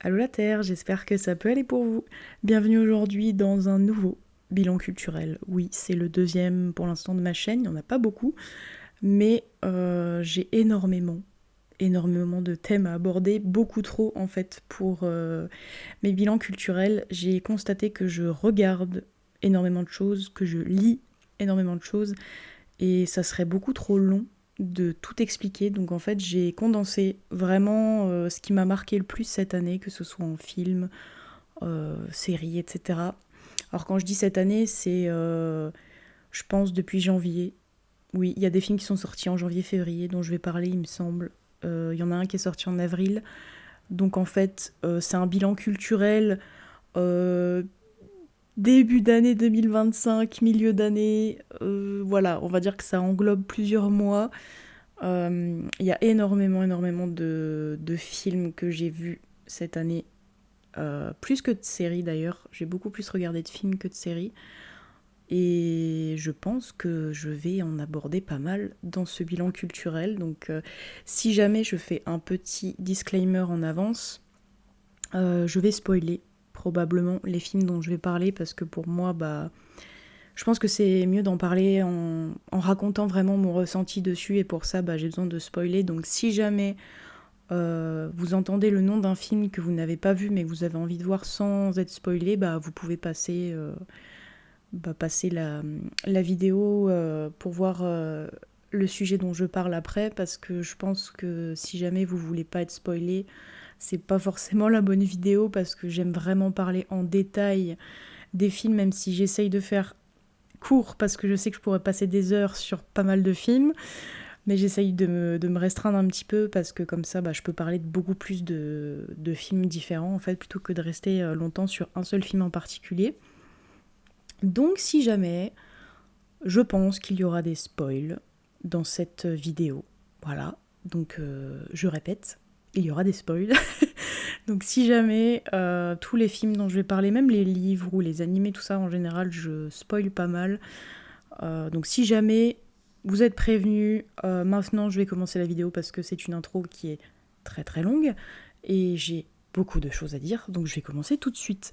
Allô la Terre, j'espère que ça peut aller pour vous. Bienvenue aujourd'hui dans un nouveau bilan culturel. Oui, c'est le deuxième pour l'instant de ma chaîne, il n'y en a pas beaucoup, mais j'ai énormément de thèmes à aborder, beaucoup trop en fait pour mes bilans culturels. J'ai constaté que je regarde énormément de choses, que je lis énormément de choses, et ça serait beaucoup trop long de tout expliquer. Donc en fait, j'ai condensé vraiment ce qui m'a marqué le plus cette année, que ce soit en film, séries, etc. Alors quand je dis cette année, c'est, je pense, depuis janvier. Oui, il y a des films qui sont sortis en janvier-février dont je vais parler, il me semble. Il y en a un qui est sorti en avril. Donc en fait, c'est un bilan culturel euh, début d'année 2025, milieu d'année. Voilà, on va dire que ça englobe plusieurs mois. Il y a énormément de films que j'ai vus cette année. Plus que de séries d'ailleurs. J'ai beaucoup plus regardé de films que de séries. Et je pense que je vais en aborder pas mal dans ce bilan culturel. Donc si jamais je fais un petit disclaimer en avance, je vais spoiler probablement les films dont je vais parler parce que pour moi, je pense que c'est mieux d'en parler en racontant vraiment mon ressenti dessus et pour ça, j'ai besoin de spoiler. Donc si jamais vous entendez le nom d'un film que vous n'avez pas vu mais que vous avez envie de voir sans être spoilé, vous pouvez passer la vidéo pour voir le sujet dont je parle après, parce que je pense que si jamais vous voulez pas être spoilé, c'est pas forcément la bonne vidéo, parce que j'aime vraiment parler en détail des films, même si j'essaye de faire court, parce que je sais que je pourrais passer des heures sur pas mal de films, mais j'essaye de me restreindre un petit peu, parce que comme ça, je peux parler de beaucoup plus de films différents, en fait, plutôt que de rester longtemps sur un seul film en particulier. Donc si jamais, je pense qu'il y aura des spoils dans cette vidéo. Voilà, donc je répète, il y aura des spoils. Donc si jamais tous les films dont je vais parler, même les livres ou les animés, tout ça en général, je spoil pas mal. Donc si jamais vous êtes prévenus, maintenant je vais commencer la vidéo parce que c'est une intro qui est très très longue et j'ai beaucoup de choses à dire, donc je vais commencer tout de suite.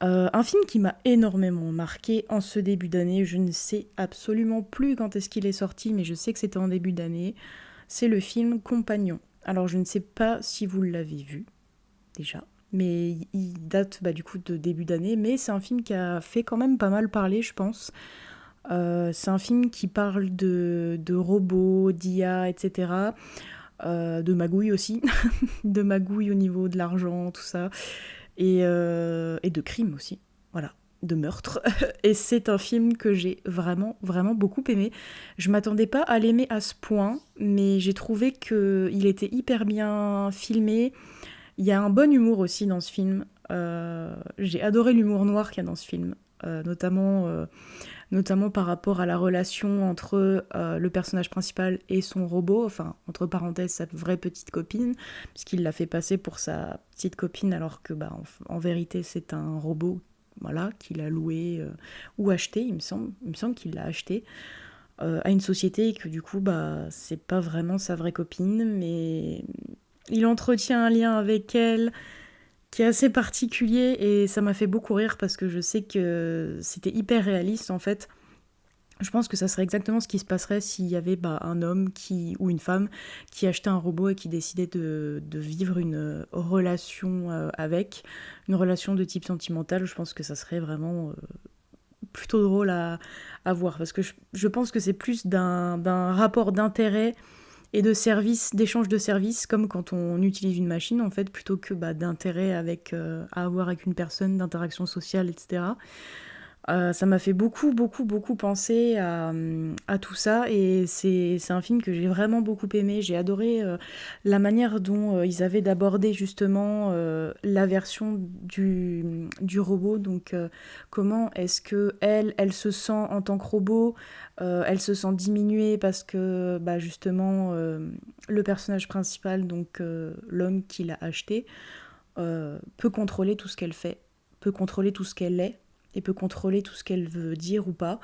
Un film qui m'a énormément marqué en ce début d'année, je ne sais absolument plus quand est-ce qu'il est sorti, mais je sais que c'était en début d'année, c'est le film Compagnon. Alors je ne sais pas si vous l'avez vu déjà, mais il date du coup de début d'année, mais c'est un film qui a fait quand même pas mal parler, je pense. C'est un film qui parle de robots, d'IA, etc. De magouilles aussi, de magouilles au niveau de l'argent, tout ça, et de crimes aussi, voilà, de meurtre. Et c'est un film que j'ai vraiment beaucoup aimé. Je m'attendais pas à l'aimer à ce point, mais j'ai trouvé qu'il était hyper bien filmé. Il y a un bon humour aussi dans ce film. J'ai adoré l'humour noir qu'il y a dans ce film, notamment par rapport à la relation entre le personnage principal et son robot, enfin, entre parenthèses, sa vraie petite copine, puisqu'il l'a fait passer pour sa petite copine, alors que, en vérité, c'est un robot, voilà, qu'il a loué ou acheté, il me semble qu'il l'a acheté à une société, et que du coup, c'est pas vraiment sa vraie copine, mais il entretient un lien avec elle qui est assez particulier, et ça m'a fait beaucoup rire parce que je sais que c'était hyper réaliste en fait. Je pense que ça serait exactement ce qui se passerait s'il y avait un homme ou une femme qui achetait un robot et qui décidait de vivre une relation avec, une relation de type sentimental. Je pense que ça serait vraiment plutôt drôle à voir, parce que je pense que c'est plus d'un rapport d'intérêt et de service, d'échange de services, comme quand on utilise une machine en fait, plutôt que d'intérêt à avoir avec une personne, d'interaction sociale, etc. Ça m'a fait beaucoup penser à tout ça, et c'est un film que j'ai vraiment beaucoup aimé. J'ai adoré la manière dont ils avaient d'aborder justement la version du robot. Donc comment est-ce que elle se sent en tant que robot, elle se sent diminuée parce que justement le personnage principal, donc l'homme qui l'a acheté, peut contrôler tout ce qu'elle fait, peut contrôler tout ce qu'elle est, et peut contrôler tout ce qu'elle veut dire ou pas.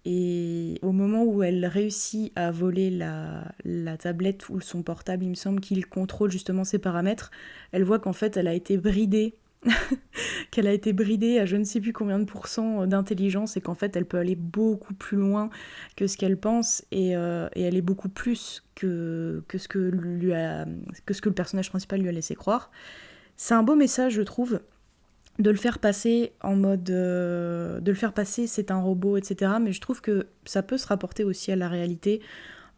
Et au moment où elle réussit à voler la tablette ou son portable, il me semble qu'il contrôle justement ses paramètres, elle voit qu'en fait elle a été bridée, qu'elle a été bridée à je ne sais plus combien de pourcents d'intelligence et qu'en fait elle peut aller beaucoup plus loin que ce qu'elle pense et elle est beaucoup plus que ce que le personnage principal lui a laissé croire. C'est un beau message, je trouve, de le faire passer en mode de le faire passer c'est un robot, etc., mais je trouve que ça peut se rapporter aussi à la réalité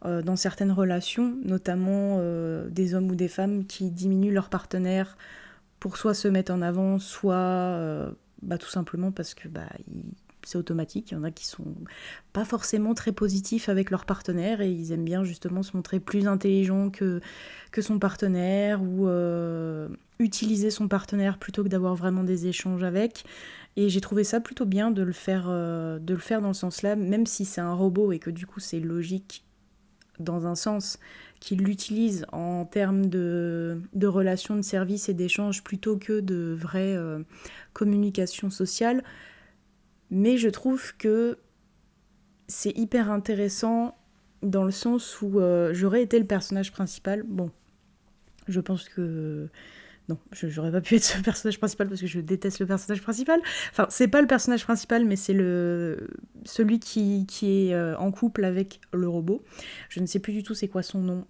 dans certaines relations, notamment des hommes ou des femmes qui diminuent leur partenaire pour soit se mettre en avant, soit tout simplement parce que c'est automatique. Il y en a qui sont pas forcément très positifs avec leur partenaire et ils aiment bien justement se montrer plus intelligents que son partenaire ou utiliser son partenaire plutôt que d'avoir vraiment des échanges avec. Et j'ai trouvé ça plutôt bien de le faire dans le sens-là, même si c'est un robot et que du coup c'est logique dans un sens qu'il l'utilise en termes de relations de service et d'échanges plutôt que de vraie communication sociale. Mais je trouve que c'est hyper intéressant dans le sens où j'aurais été le personnage principal. Bon, je pense que non, j'aurais pas pu être ce personnage principal parce que je déteste le personnage principal. Enfin, c'est pas le personnage principal, mais c'est celui qui est en couple avec le robot. Je ne sais plus du tout c'est quoi son nom,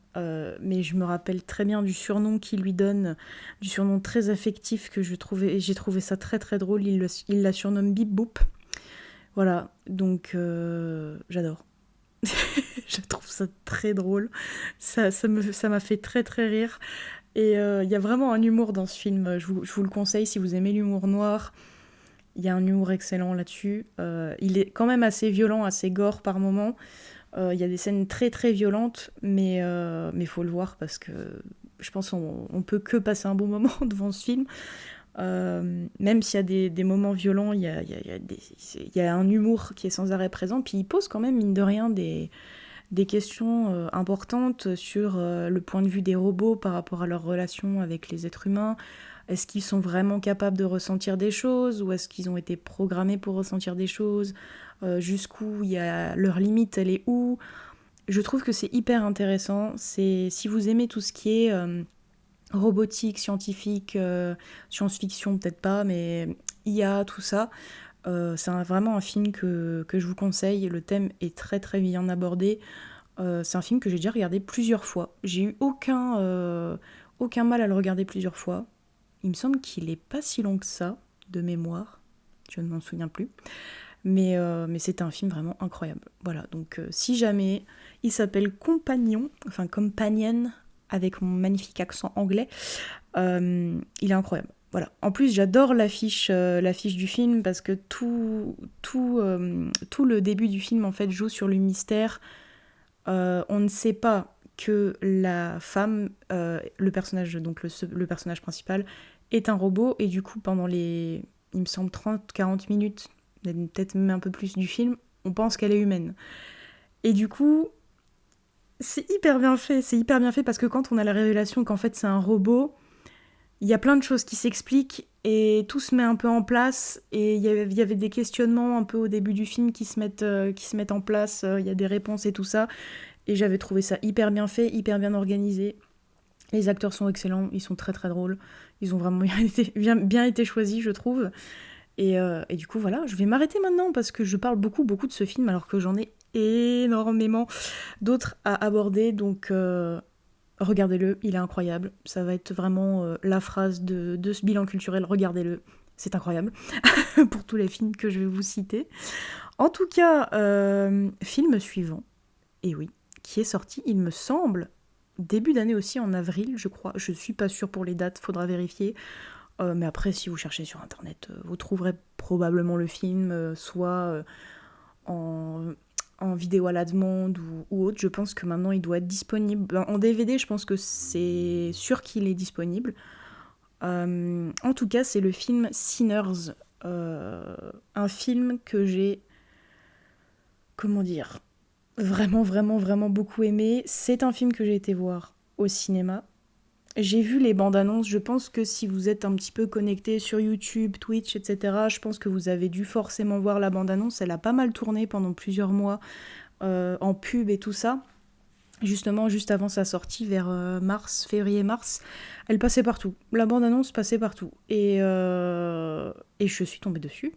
mais je me rappelle très bien du surnom qu'il lui donne, du surnom très affectif que j'ai trouvé ça très très drôle. Il la surnomme Bip Boop. Voilà, donc j'adore. Je trouve ça très drôle. Ça m'a fait très très rire. Et il y a vraiment un humour dans ce film. Je vous le conseille si vous aimez l'humour noir. Il y a un humour excellent là-dessus. Il est quand même assez violent, assez gore par moments. Il y a des scènes très très violentes, mais faut le voir parce que je pense qu'on peut que passer un bon moment devant ce film. Même s'il y a des moments violents, il y a un humour qui est sans arrêt présent. Puis il pose quand même, mine de rien, des questions importantes sur le point de vue des robots par rapport à leur relation avec les êtres humains. Est-ce qu'ils sont vraiment capables de ressentir des choses ou est-ce qu'ils ont été programmés pour ressentir des choses jusqu'où il y a leur limite, elle est où? Je trouve que c'est hyper intéressant. Si vous aimez tout ce qui est robotique, scientifique, science-fiction peut-être pas, mais IA, tout ça, c'est vraiment un film que je vous conseille. Le thème est très très bien abordé. C'est un film que j'ai déjà regardé plusieurs fois. J'ai eu aucun mal à le regarder plusieurs fois. Il me semble qu'il est pas si long que ça, de mémoire. Je ne m'en souviens plus. Mais c'était un film vraiment incroyable. Voilà, donc si jamais, il s'appelle Compagnon, enfin Companion, avec mon magnifique accent anglais. Il est incroyable. Voilà. En plus, j'adore l'affiche du film parce que tout le début du film en fait joue sur le mystère. On ne sait pas que la femme, le personnage, donc le personnage principal, est un robot et du coup pendant il me semble 30-40 minutes, peut-être même un peu plus du film, on pense qu'elle est humaine. Et du coup, c'est hyper bien fait parce que quand on a la révélation qu'en fait c'est un robot, il y a plein de choses qui s'expliquent et tout se met un peu en place et il y avait des questionnements un peu au début du film qui se mettent en place, il y a des réponses et tout ça et j'avais trouvé ça hyper bien fait, hyper bien organisé. Les acteurs sont excellents, ils sont très très drôles, ils ont vraiment bien été choisis je trouve. Et du coup voilà, je vais m'arrêter maintenant parce que je parle beaucoup de ce film alors que j'en ai énormément d'autres à aborder, donc regardez-le, il est incroyable. Ça va être vraiment la phrase de ce bilan culturel, regardez-le, c'est incroyable, pour tous les films que je vais vous citer. En tout cas, film suivant, et oui, qui est sorti, il me semble, début d'année aussi, en avril, je crois. Je suis pas sûre pour les dates, faudra vérifier. Mais après, si vous cherchez sur internet, vous trouverez probablement le film, soit en vidéo à la demande ou autre. Je pense que maintenant il doit être disponible. En DVD, je pense que c'est sûr qu'il est disponible. En tout cas, c'est le film Sinners. Un film que j'ai, comment dire, vraiment, vraiment, vraiment beaucoup aimé. C'est un film que j'ai été voir au cinéma. J'ai vu les bandes annonces, je pense que si vous êtes un petit peu connecté sur YouTube, Twitch, etc., je pense que vous avez dû forcément voir la bande annonce, elle a pas mal tourné pendant plusieurs mois en pub et tout ça. Justement, juste avant sa sortie, vers février-mars, elle passait partout. La bande-annonce passait partout. Et je suis tombée dessus.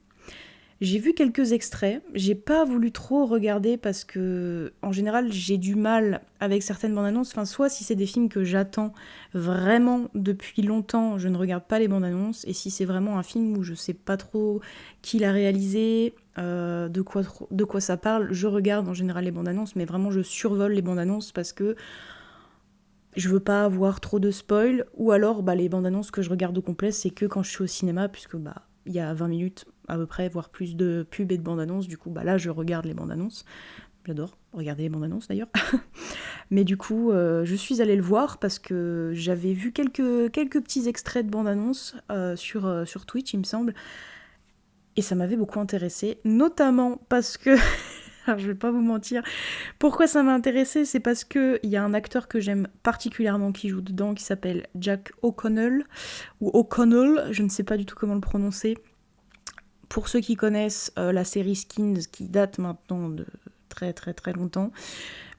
J'ai vu quelques extraits. J'ai pas voulu trop regarder parce que, en général, j'ai du mal avec certaines bandes annonces. Enfin, soit si c'est des films que j'attends vraiment depuis longtemps, je ne regarde pas les bandes annonces. Et si c'est vraiment un film où je sais pas trop qui l'a réalisé, de quoi ça parle, je regarde en général les bandes annonces. Mais vraiment, je survole les bandes annonces parce que je veux pas avoir trop de spoil. Ou alors, les bandes annonces que je regarde au complet, c'est que quand je suis au cinéma, puisque il y a 20 minutes à peu près, voire plus de pubs et de bandes annonces. Du coup, là, je regarde les bandes annonces. J'adore regarder les bandes annonces d'ailleurs. Mais du coup, je suis allée le voir parce que j'avais vu quelques petits extraits de bandes annonces sur Twitch, il me semble. Et ça m'avait beaucoup intéressée, notamment parce que, alors je vais pas vous mentir, pourquoi ça m'a intéressée, c'est parce qu'il y a un acteur que j'aime particulièrement qui joue dedans, qui s'appelle Jack O'Connell, ou O'Connell, je ne sais pas du tout comment le prononcer. Pour ceux qui connaissent la série Skins, qui date maintenant de très très très longtemps,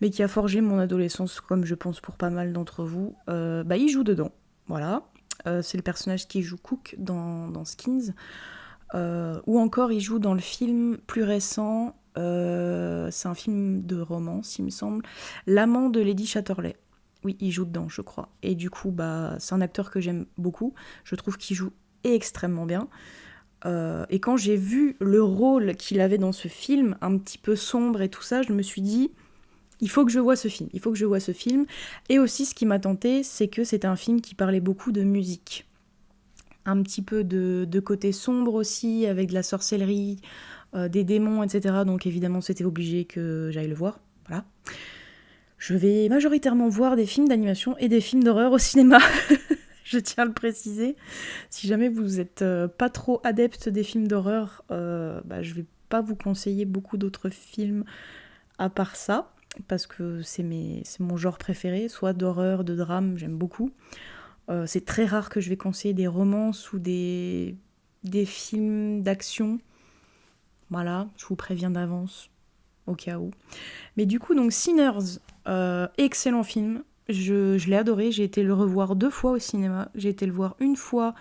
mais qui a forgé mon adolescence, comme je pense pour pas mal d'entre vous, il joue dedans. Voilà. C'est le personnage qui joue Cook dans Skins. Ou encore, il joue dans le film plus récent, c'est un film de romance, il me semble, L'amant de Lady Chatterley. Oui, il joue dedans, je crois. Et du coup, c'est un acteur que j'aime beaucoup. Je trouve qu'il joue extrêmement bien. Et quand j'ai vu le rôle qu'il avait dans ce film, un petit peu sombre et tout ça, je me suis dit, il faut que je voie ce film, il faut que je voie ce film. Et aussi, ce qui m'a tenté, c'est que c'était un film qui parlait beaucoup de musique. Un petit peu de côté sombre aussi, avec de la sorcellerie, des démons, etc. Donc évidemment, c'était obligé que j'aille le voir. Voilà. Je vais majoritairement voir des films d'animation et des films d'horreur au cinéma. Je tiens à le préciser. Si jamais vous êtes pas trop adepte des films d'horreur, je vais pas vous conseiller beaucoup d'autres films à part ça, parce que c'est mon genre préféré, soit d'horreur, de drame, j'aime beaucoup. C'est très rare que je vais conseiller des romances ou des films d'action. Voilà, je vous préviens d'avance, au cas où. Mais du coup, donc Sinners, excellent film. Je l'ai adoré, j'ai été le revoir 2 fois au cinéma. J'ai été le voir une fois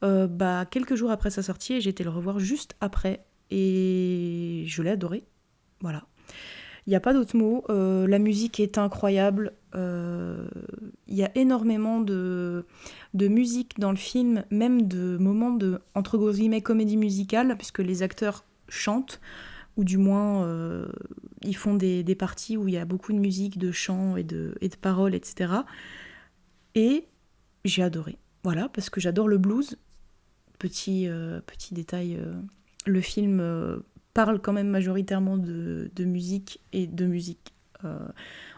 quelques jours après sa sortie et j'ai été le revoir juste après. Et je l'ai adoré. Voilà. Il n'y a pas d'autre mot. La musique est incroyable. Il y a énormément de musique dans le film, même de moments de, entre guillemets, comédie musicale, puisque les acteurs chantent, ou du moins ils font des parties où il y a beaucoup de musique, de chants et de paroles, etc. Et j'ai adoré. Voilà, parce que j'adore le blues. Petit détail, le film parle quand même majoritairement de musique et de musique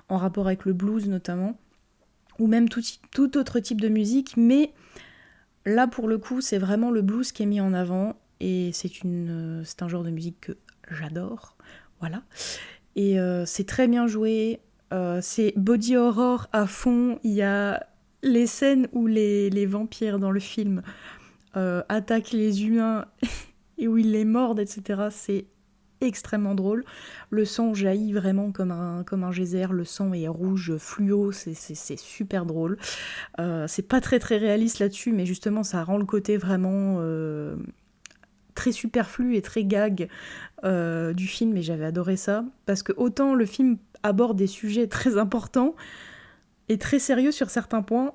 en rapport avec le blues notamment, ou même tout autre type de musique, mais là pour le coup c'est vraiment le blues qui est mis en avant et c'est un genre de musique que j'adore, voilà. Et c'est très bien joué, c'est body horror à fond, il y a les scènes où les vampires dans le film attaquent les humains et où ils les mordent, etc. C'est extrêmement drôle. Le sang jaillit vraiment comme un geyser, le sang est rouge fluo, c'est super drôle. C'est pas très très réaliste là-dessus, mais justement ça rend le côté vraiment très superflu et très gag du film, et j'avais adoré ça, parce que autant le film aborde des sujets très importants et très sérieux sur certains points,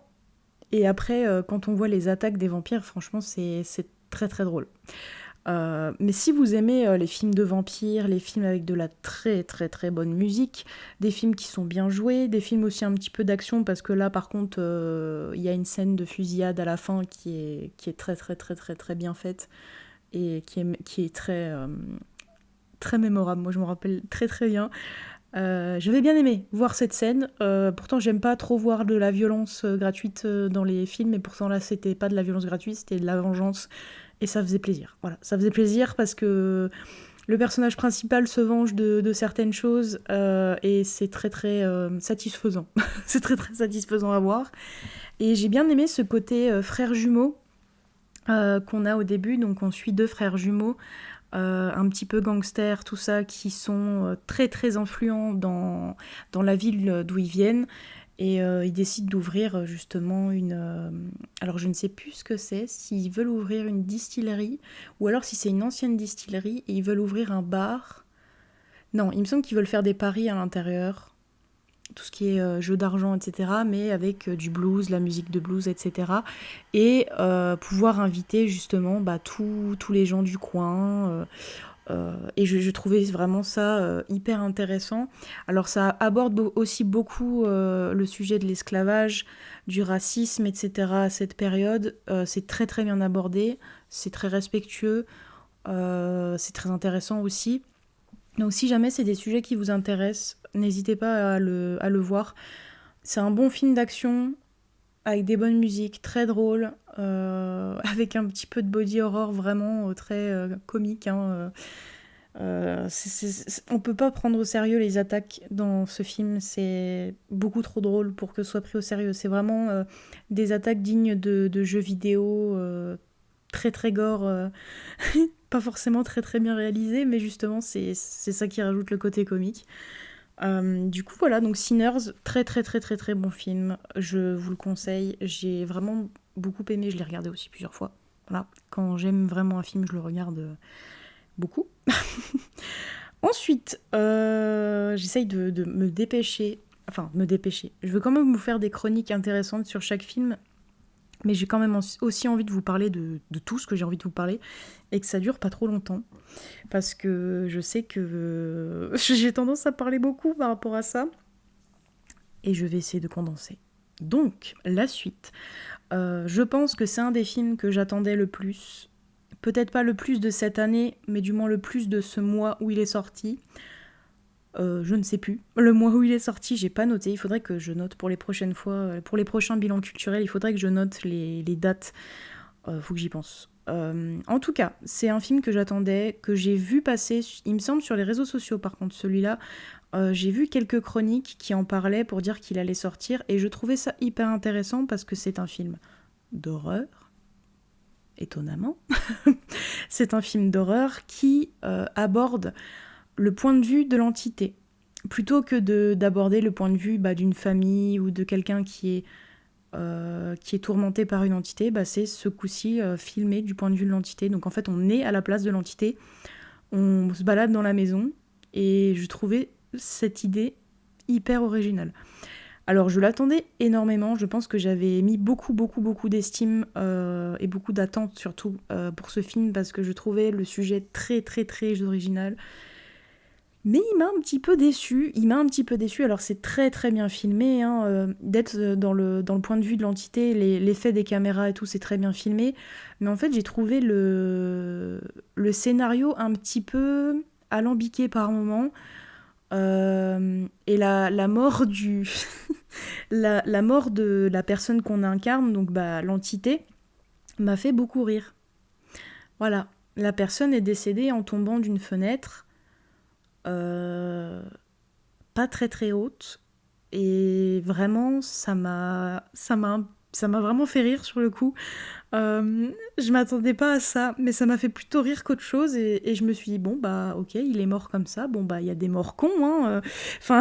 et après quand on voit les attaques des vampires, franchement c'est très très drôle. Mais si vous aimez les films de vampires, les films avec de la très très très bonne musique, des films qui sont bien joués, des films aussi un petit peu d'action, parce que là par contre il y a une scène de fusillade à la fin qui est très très très très très bien faite et qui est très très mémorable. Moi je me rappelle très très bien. J'avais bien aimé voir cette scène. Pourtant j'aime pas trop voir de la violence gratuite dans les films, et pourtant là c'était pas de la violence gratuite, c'était de la vengeance. Et ça faisait plaisir. Voilà, ça faisait plaisir parce que le personnage principal se venge de certaines choses et c'est très très satisfaisant. C'est très très satisfaisant à voir. Et j'ai bien aimé ce côté frères jumeaux qu'on a au début. Donc on suit 2 frères jumeaux, un petit peu gangsters, tout ça, qui sont très très influents dans la ville d'où ils viennent. Et ils décident d'ouvrir justement alors je ne sais plus ce que c'est, s'ils veulent ouvrir une distillerie, ou alors si c'est une ancienne distillerie et ils veulent ouvrir un bar. Non, il me semble qu'ils veulent faire des paris à l'intérieur, tout ce qui est jeu d'argent, etc., mais avec du blues, la musique de blues, etc. Et pouvoir inviter justement tous les gens du coin. Et je trouvais vraiment ça hyper intéressant. Alors ça aborde aussi beaucoup le sujet de l'esclavage, du racisme, etc. à cette période. C'est très très bien abordé, c'est très respectueux, c'est très intéressant aussi. Donc si jamais c'est des sujets qui vous intéressent, n'hésitez pas à le voir. C'est un bon film d'action, avec des bonnes musiques, très drôle, avec un petit peu de body horror vraiment très comique, hein. On peut pas prendre au sérieux les attaques dans ce film, c'est beaucoup trop drôle pour que ce soit pris au sérieux. C'est vraiment des attaques dignes de jeux vidéo, très très gore, pas forcément très très bien réalisées, mais justement c'est ça qui rajoute le côté comique. Du coup voilà, donc Sinners, très très très très très bon film, je vous le conseille, j'ai vraiment beaucoup aimé, je l'ai regardé aussi plusieurs fois. Voilà, quand j'aime vraiment un film, je le regarde beaucoup. Ensuite, j'essaye de me dépêcher. Enfin, me dépêcher. Je veux quand même vous faire des chroniques intéressantes sur chaque film, mais j'ai quand même aussi envie de vous parler de tout ce que j'ai envie de vous parler, et que ça dure pas trop longtemps, parce que je sais que j'ai tendance à parler beaucoup par rapport à ça, et je vais essayer de condenser. Donc, la suite. Je pense que c'est un des films que j'attendais le plus. Peut-être pas le plus de cette année, mais du moins le plus de ce mois où il est sorti. Je ne sais plus. Le mois où il est sorti, j'ai pas noté. Il faudrait que je note pour les prochaines fois. Pour les prochains bilans culturels, il faudrait que je note les dates. Faut que j'y pense. En tout cas, c'est un film que j'attendais, que j'ai vu passer, il me semble, sur les réseaux sociaux par contre, celui-là. J'ai vu quelques chroniques qui en parlaient pour dire qu'il allait sortir, et je trouvais ça hyper intéressant parce que c'est un film d'horreur, étonnamment. C'est un film d'horreur qui aborde le point de vue de l'entité. Plutôt que d'aborder le point de vue d'une famille ou de quelqu'un qui est tourmenté par une entité, c'est ce coup-ci filmé du point de vue de l'entité. Donc en fait, on est à la place de l'entité, on se balade dans la maison, et je trouvais cette idée hyper originale. Alors je l'attendais énormément, je pense que j'avais mis beaucoup d'estime et beaucoup d'attente surtout pour ce film, parce que je trouvais le sujet très très très original. Mais il m'a un petit peu déçue, alors c'est très très bien filmé, hein, d'être dans le point de vue de l'entité, l'effet des caméras et tout, c'est très bien filmé, mais en fait j'ai trouvé le scénario un petit peu alambiqué par moments, et la mort la mort de la personne qu'on incarne, donc l'entité, m'a fait beaucoup rire. Voilà, la personne est décédée en tombant d'une fenêtre, pas très très haute, et vraiment ça m'a vraiment fait rire sur le coup. Je m'attendais pas à ça, mais ça m'a fait plutôt rire qu'autre chose, et je me suis dit bon ok, il est mort comme ça, bon il y a des morts cons, hein, enfin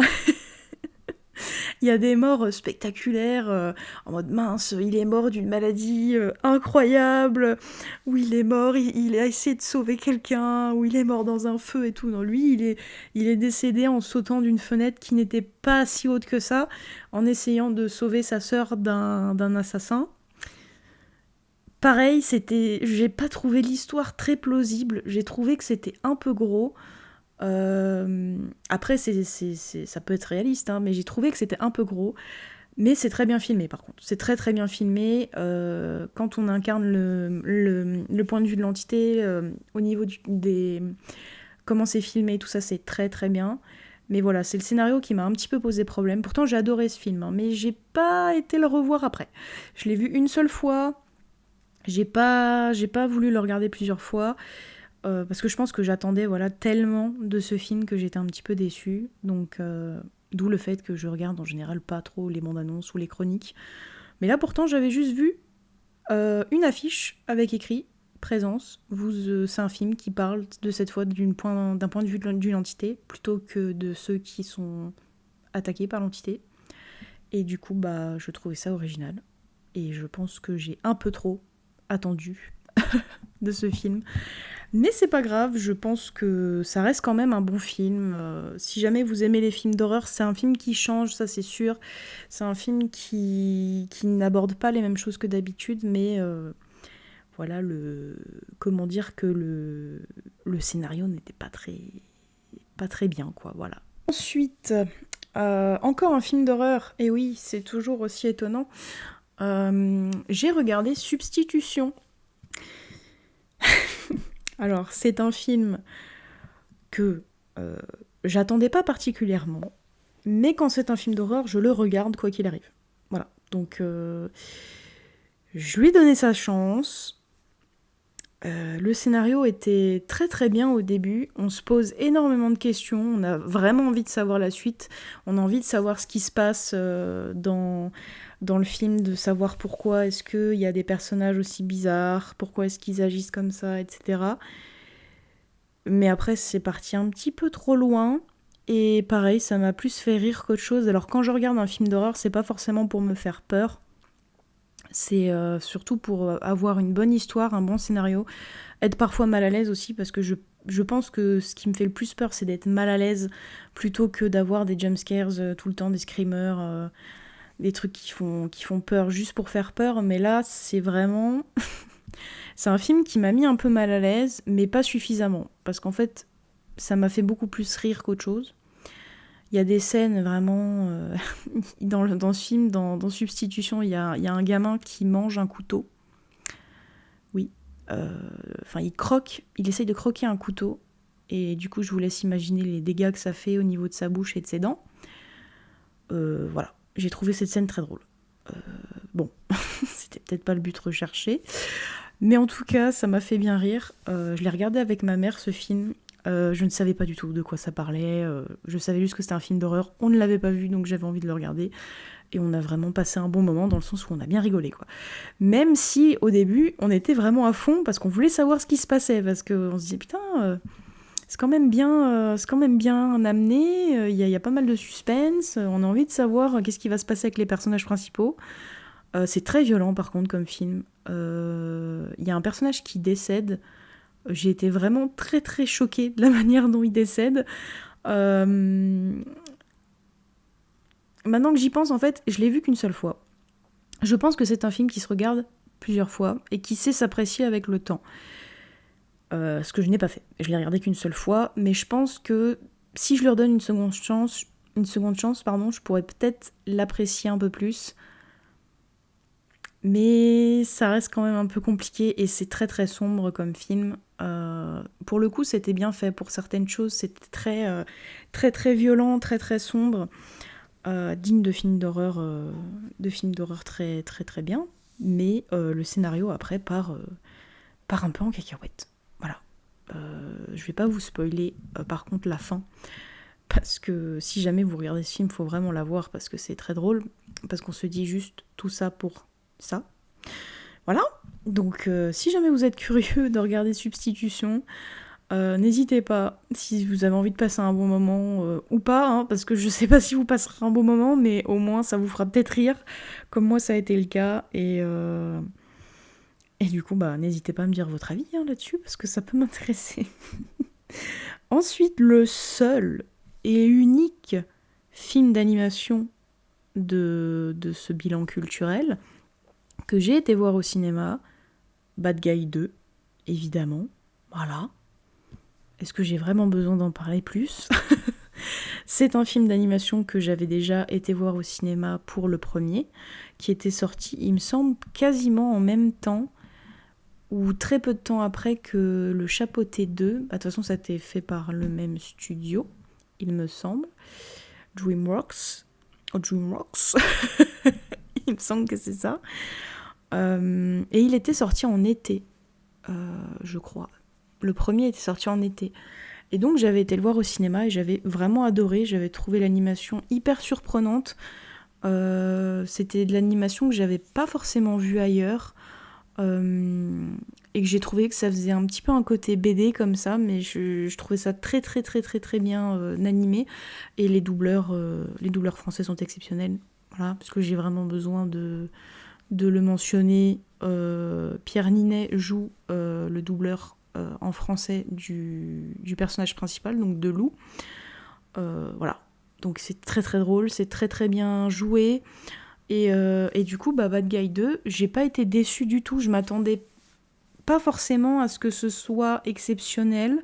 il y a des morts spectaculaires, en mode mince, il est mort d'une maladie incroyable, ou il est mort, il a essayé de sauver quelqu'un, ou il est mort dans un feu et tout. Non, lui, il est décédé en sautant d'une fenêtre qui n'était pas si haute que ça, en essayant de sauver sa sœur d'un assassin. Pareil, j'ai pas trouvé l'histoire très plausible, j'ai trouvé que c'était un peu gros. Après, ça peut être réaliste, hein, mais j'ai trouvé que c'était un peu gros. Mais c'est très bien filmé, par contre. C'est très très bien filmé. Quand on incarne le point de vue de l'entité, au niveau comment c'est filmé, tout ça, c'est très très bien. Mais voilà, c'est le scénario qui m'a un petit peu posé problème. Pourtant, j'ai adoré ce film, hein, mais j'ai pas été le revoir après. Je l'ai vu une seule fois. J'ai pas voulu le regarder plusieurs fois. parce que je pense que j'attendais voilà, tellement de ce film que j'étais un petit peu déçue. Donc, d'où le fait que je regarde en général pas trop les bandes annonces ou les chroniques. Mais là, pourtant, j'avais juste vu une affiche avec écrit Présence. C'est un film qui parle de cette fois d'un point de vue d'une entité plutôt que de ceux qui sont attaqués par l'entité. Et du coup, bah, je trouvais ça original. Et je pense que j'ai un peu trop attendu de ce film. Mais c'est pas grave, je pense que ça reste quand même un bon film. Si jamais vous aimez les films d'horreur, c'est un film qui change, ça c'est sûr. C'est un film qui n'aborde pas les mêmes choses que d'habitude, mais voilà, comment dire que le scénario n'était pas très bien, quoi, voilà. Ensuite, encore un film d'horreur, et oui, c'est toujours aussi étonnant. J'ai regardé Substitution. Alors, c'est un film que j'attendais pas particulièrement, mais quand c'est un film d'horreur, je le regarde quoi qu'il arrive. Voilà, donc je lui ai donné sa chance. Le scénario était très très bien au début, on se pose énormément de questions, on a vraiment envie de savoir la suite, on a envie de savoir ce qui se passe dans le film, de savoir pourquoi est-ce qu'il y a des personnages aussi bizarres, pourquoi est-ce qu'ils agissent comme ça, etc. Mais après, c'est parti un petit peu trop loin. Et pareil, ça m'a plus fait rire qu'autre chose. Alors quand je regarde un film d'horreur, c'est pas forcément pour me faire peur. C'est surtout pour avoir une bonne histoire, un bon scénario. Être parfois mal à l'aise aussi, parce que je pense que ce qui me fait le plus peur, c'est d'être mal à l'aise, plutôt que d'avoir des jumpscares tout le temps, des screamers, des trucs qui font peur juste pour faire peur. Mais là, c'est vraiment... C'est un film qui m'a mis un peu mal à l'aise, mais pas suffisamment. Parce qu'en fait, ça m'a fait beaucoup plus rire qu'autre chose. Il y a des scènes vraiment... dans ce film, dans Substitution, il y a un gamin qui mange un couteau. Oui. Enfin, il essaye de croquer un couteau. Et du coup, je vous laisse imaginer les dégâts que ça fait au niveau de sa bouche et de ses dents. Voilà. J'ai trouvé cette scène très drôle. Bon, c'était peut-être pas le but recherché. Mais en tout cas, ça m'a fait bien rire. Je l'ai regardé avec ma mère, ce film. Je ne savais pas du tout de quoi ça parlait. Je savais juste que c'était un film d'horreur. On ne l'avait pas vu, donc j'avais envie de le regarder. Et on a vraiment passé un bon moment, dans le sens où on a bien rigolé, quoi. Même si, au début, on était vraiment à fond, parce qu'on voulait savoir ce qui se passait. Parce qu'on se disait, putain, c'est quand même bien amené. Il y a pas mal de suspense. On a envie de savoir qu'est-ce qui va se passer avec les personnages principaux. C'est très violent par contre comme film. Il y a un personnage qui décède. J'ai été vraiment très très choquée de la manière dont il décède. Maintenant que j'y pense, en fait, je l'ai vu qu'une seule fois. Je pense que c'est un film qui se regarde plusieurs fois et qui sait s'apprécier avec le temps. Ce que je n'ai pas fait. Je l'ai regardé qu'une seule fois, mais je pense que si je lui redonne une seconde chance, je pourrais peut-être l'apprécier un peu plus. Mais ça reste quand même un peu compliqué et c'est très très sombre comme film. Pour le coup, c'était bien fait. Pour certaines choses, c'était très très très violent, très très sombre, digne de films d'horreur, très très très bien. Mais le scénario après part un peu en cacahuète. Voilà. Je vais pas vous spoiler par contre la fin. Parce que si jamais vous regardez ce film, il faut vraiment la voir parce que c'est très drôle. Parce qu'on se dit juste tout ça pour ça. Voilà. Donc si jamais vous êtes curieux de regarder Substitution, n'hésitez pas si vous avez envie de passer un bon moment ou pas, hein, parce que je sais pas si vous passerez un bon moment, mais au moins ça vous fera peut-être rire, comme moi ça a été le cas. Et du coup, bah, n'hésitez pas à me dire votre avis là-dessus, parce que ça peut m'intéresser. Ensuite, le seul et unique film d'animation de ce bilan culturel que j'ai été voir au cinéma, Bad Guy 2, évidemment. Voilà. Est-ce que j'ai vraiment besoin d'en parler plus ? C'est un film d'animation que j'avais déjà été voir au cinéma pour le premier, qui était sorti, il me semble, quasiment en même temps, ou très peu de temps après que le Chapeauté 2. De toute façon, ça a été fait par le même studio, il me semble. DreamWorks. Il me semble que c'est ça. Et il était sorti en été, je crois. Le premier était sorti en été. Et donc j'avais été le voir au cinéma et j'avais vraiment adoré. J'avais trouvé l'animation hyper surprenante. C'était de l'animation que j'avais pas forcément vue ailleurs. Et que j'ai trouvé que ça faisait un petit peu un côté BD comme ça, mais je trouvais ça très très très très très bien animé. Et les doubleurs français sont exceptionnels. Voilà, parce que j'ai vraiment besoin de le mentionner. Pierre Ninet joue le doubleur en français du personnage principal, donc de Lou. Voilà. Donc c'est très très drôle, c'est très très bien joué. Et du coup, Bad Guy 2, j'ai pas été déçue du tout. Je m'attendais pas forcément à ce que ce soit exceptionnel.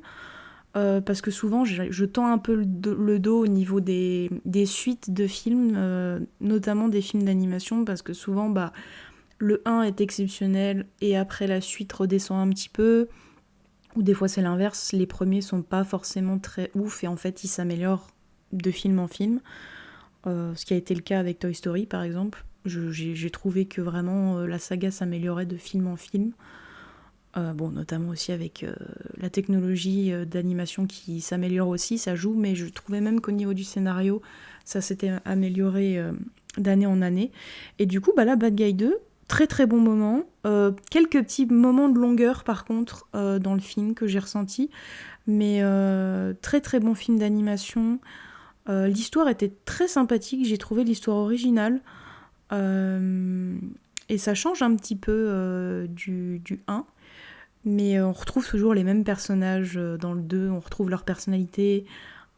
Parce que souvent, je tends un peu le dos au niveau des suites de films, notamment des films d'animation, parce que souvent, le 1 est exceptionnel et après la suite redescend un petit peu. Ou des fois, c'est l'inverse. Les premiers sont pas forcément très ouf et en fait, ils s'améliorent de film en film. Ce qui a été le cas avec Toy Story, par exemple. J'ai trouvé que vraiment la saga s'améliorait de film en film. Notamment aussi avec la technologie d'animation qui s'améliore aussi, ça joue, mais je trouvais même qu'au niveau du scénario, ça s'était amélioré d'année en année. Et du coup, là, Bad Guy 2, très très bon moment. Quelques petits moments de longueur, par contre, dans le film que j'ai ressenti, mais très très bon film d'animation. L'histoire était très sympathique, j'ai trouvé l'histoire originale. Et ça change un petit peu du 1. Mais on retrouve toujours les mêmes personnages dans le 2, on retrouve leur personnalité,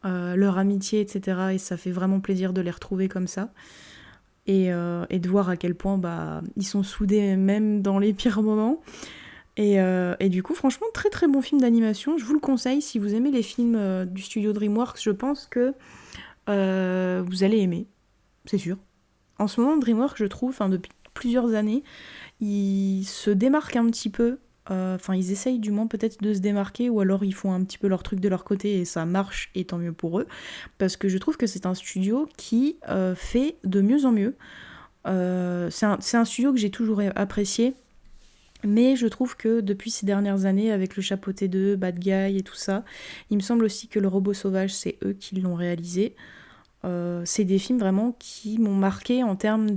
leur amitié, etc. Et ça fait vraiment plaisir de les retrouver comme ça. Et de voir à quel point ils sont soudés même dans les pires moments. Et du coup, franchement, très très bon film d'animation. Je vous le conseille si vous aimez les films du studio DreamWorks. Je pense que vous allez aimer, c'est sûr. En ce moment, DreamWorks, je trouve, depuis plusieurs années, ils se démarquent un petit peu. Ils essayent du moins peut-être de se démarquer, ou alors ils font un petit peu leur truc de leur côté et ça marche, et tant mieux pour eux. Parce que je trouve que c'est un studio qui fait de mieux en mieux. C'est un studio que j'ai toujours apprécié. Mais je trouve que depuis ces dernières années, avec le Chapeauté 2, Bad Guy et tout ça, il me semble aussi que Le Robot Sauvage, c'est eux qui l'ont réalisé. C'est des films vraiment qui m'ont marqué en termes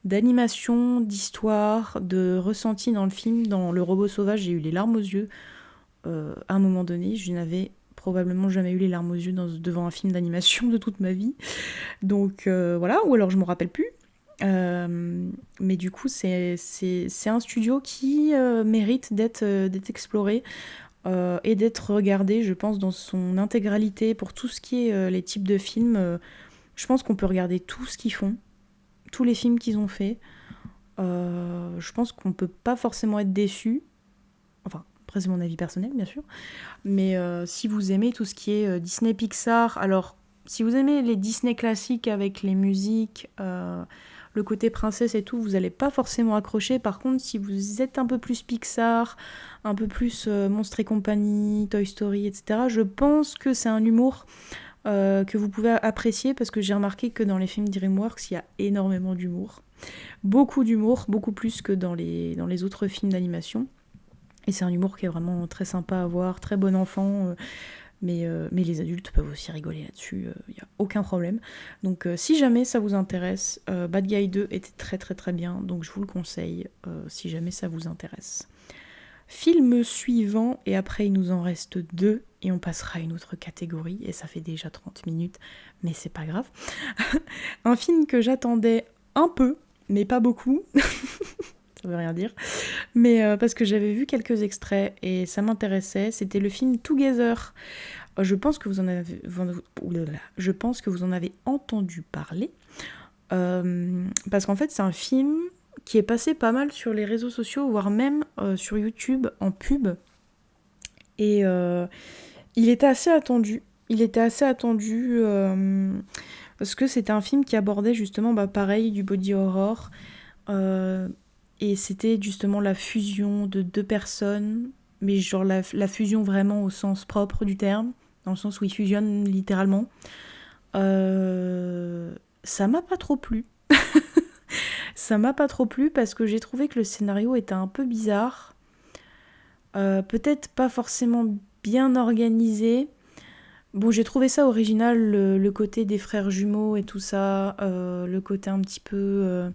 d'animation, d'histoire, de ressenti dans le film. Dans Le Robot Sauvage, j'ai eu les larmes aux yeux. À un moment donné, je n'avais probablement jamais eu les larmes aux yeux devant un film d'animation de toute ma vie. Donc voilà, ou alors je m'en rappelle plus. Mais du coup, c'est un studio qui mérite d'être exploré et d'être regardé, je pense, dans son intégralité pour tout ce qui est les types de films. Je pense qu'on peut regarder tout ce qu'ils font, tous les films qu'ils ont fait. Je pense qu'on peut pas forcément être déçu. Enfin, après, c'est mon avis personnel, bien sûr. Mais si vous aimez tout ce qui est Disney Pixar, alors si vous aimez les Disney classiques avec les musiques, le côté princesse et tout, vous n'allez pas forcément accrocher. Par contre, si vous êtes un peu plus Pixar, un peu plus Monstres et compagnie, Toy Story, etc., je pense que c'est un humour que vous pouvez apprécier, parce que j'ai remarqué que dans les films DreamWorks, il y a énormément d'humour. Beaucoup d'humour, beaucoup plus que dans les autres films d'animation. Et c'est un humour qui est vraiment très sympa à voir, très bon enfant. Mais les adultes peuvent aussi rigoler là-dessus, il n'y a aucun problème. Donc si jamais ça vous intéresse, Bad Guy 2 était très très très bien, donc je vous le conseille si jamais ça vous intéresse. Film suivant, et après il nous en reste 2, et on passera à une autre catégorie, et ça fait déjà 30 minutes, mais c'est pas grave. Un film que j'attendais un peu, mais pas beaucoup, ça veut rien dire, mais parce que j'avais vu quelques extraits et ça m'intéressait, c'était le film Together. Je pense que vous en avez, je pense que vous en avez entendu parler, parce qu'en fait c'est un film qui est passé pas mal sur les réseaux sociaux, voire même sur YouTube en pub, et il était assez attendu. Parce que c'était un film qui abordait justement, pareil, du body horror, et c'était justement la fusion de deux personnes, mais genre la fusion vraiment au sens propre du terme, dans le sens où ils fusionnent littéralement. Ça m'a pas trop plu. Ça m'a pas trop plu parce que j'ai trouvé que le scénario était un peu bizarre. Peut-être pas forcément bien organisé. Bon, j'ai trouvé ça original, le côté des frères jumeaux et tout ça, le côté un petit peu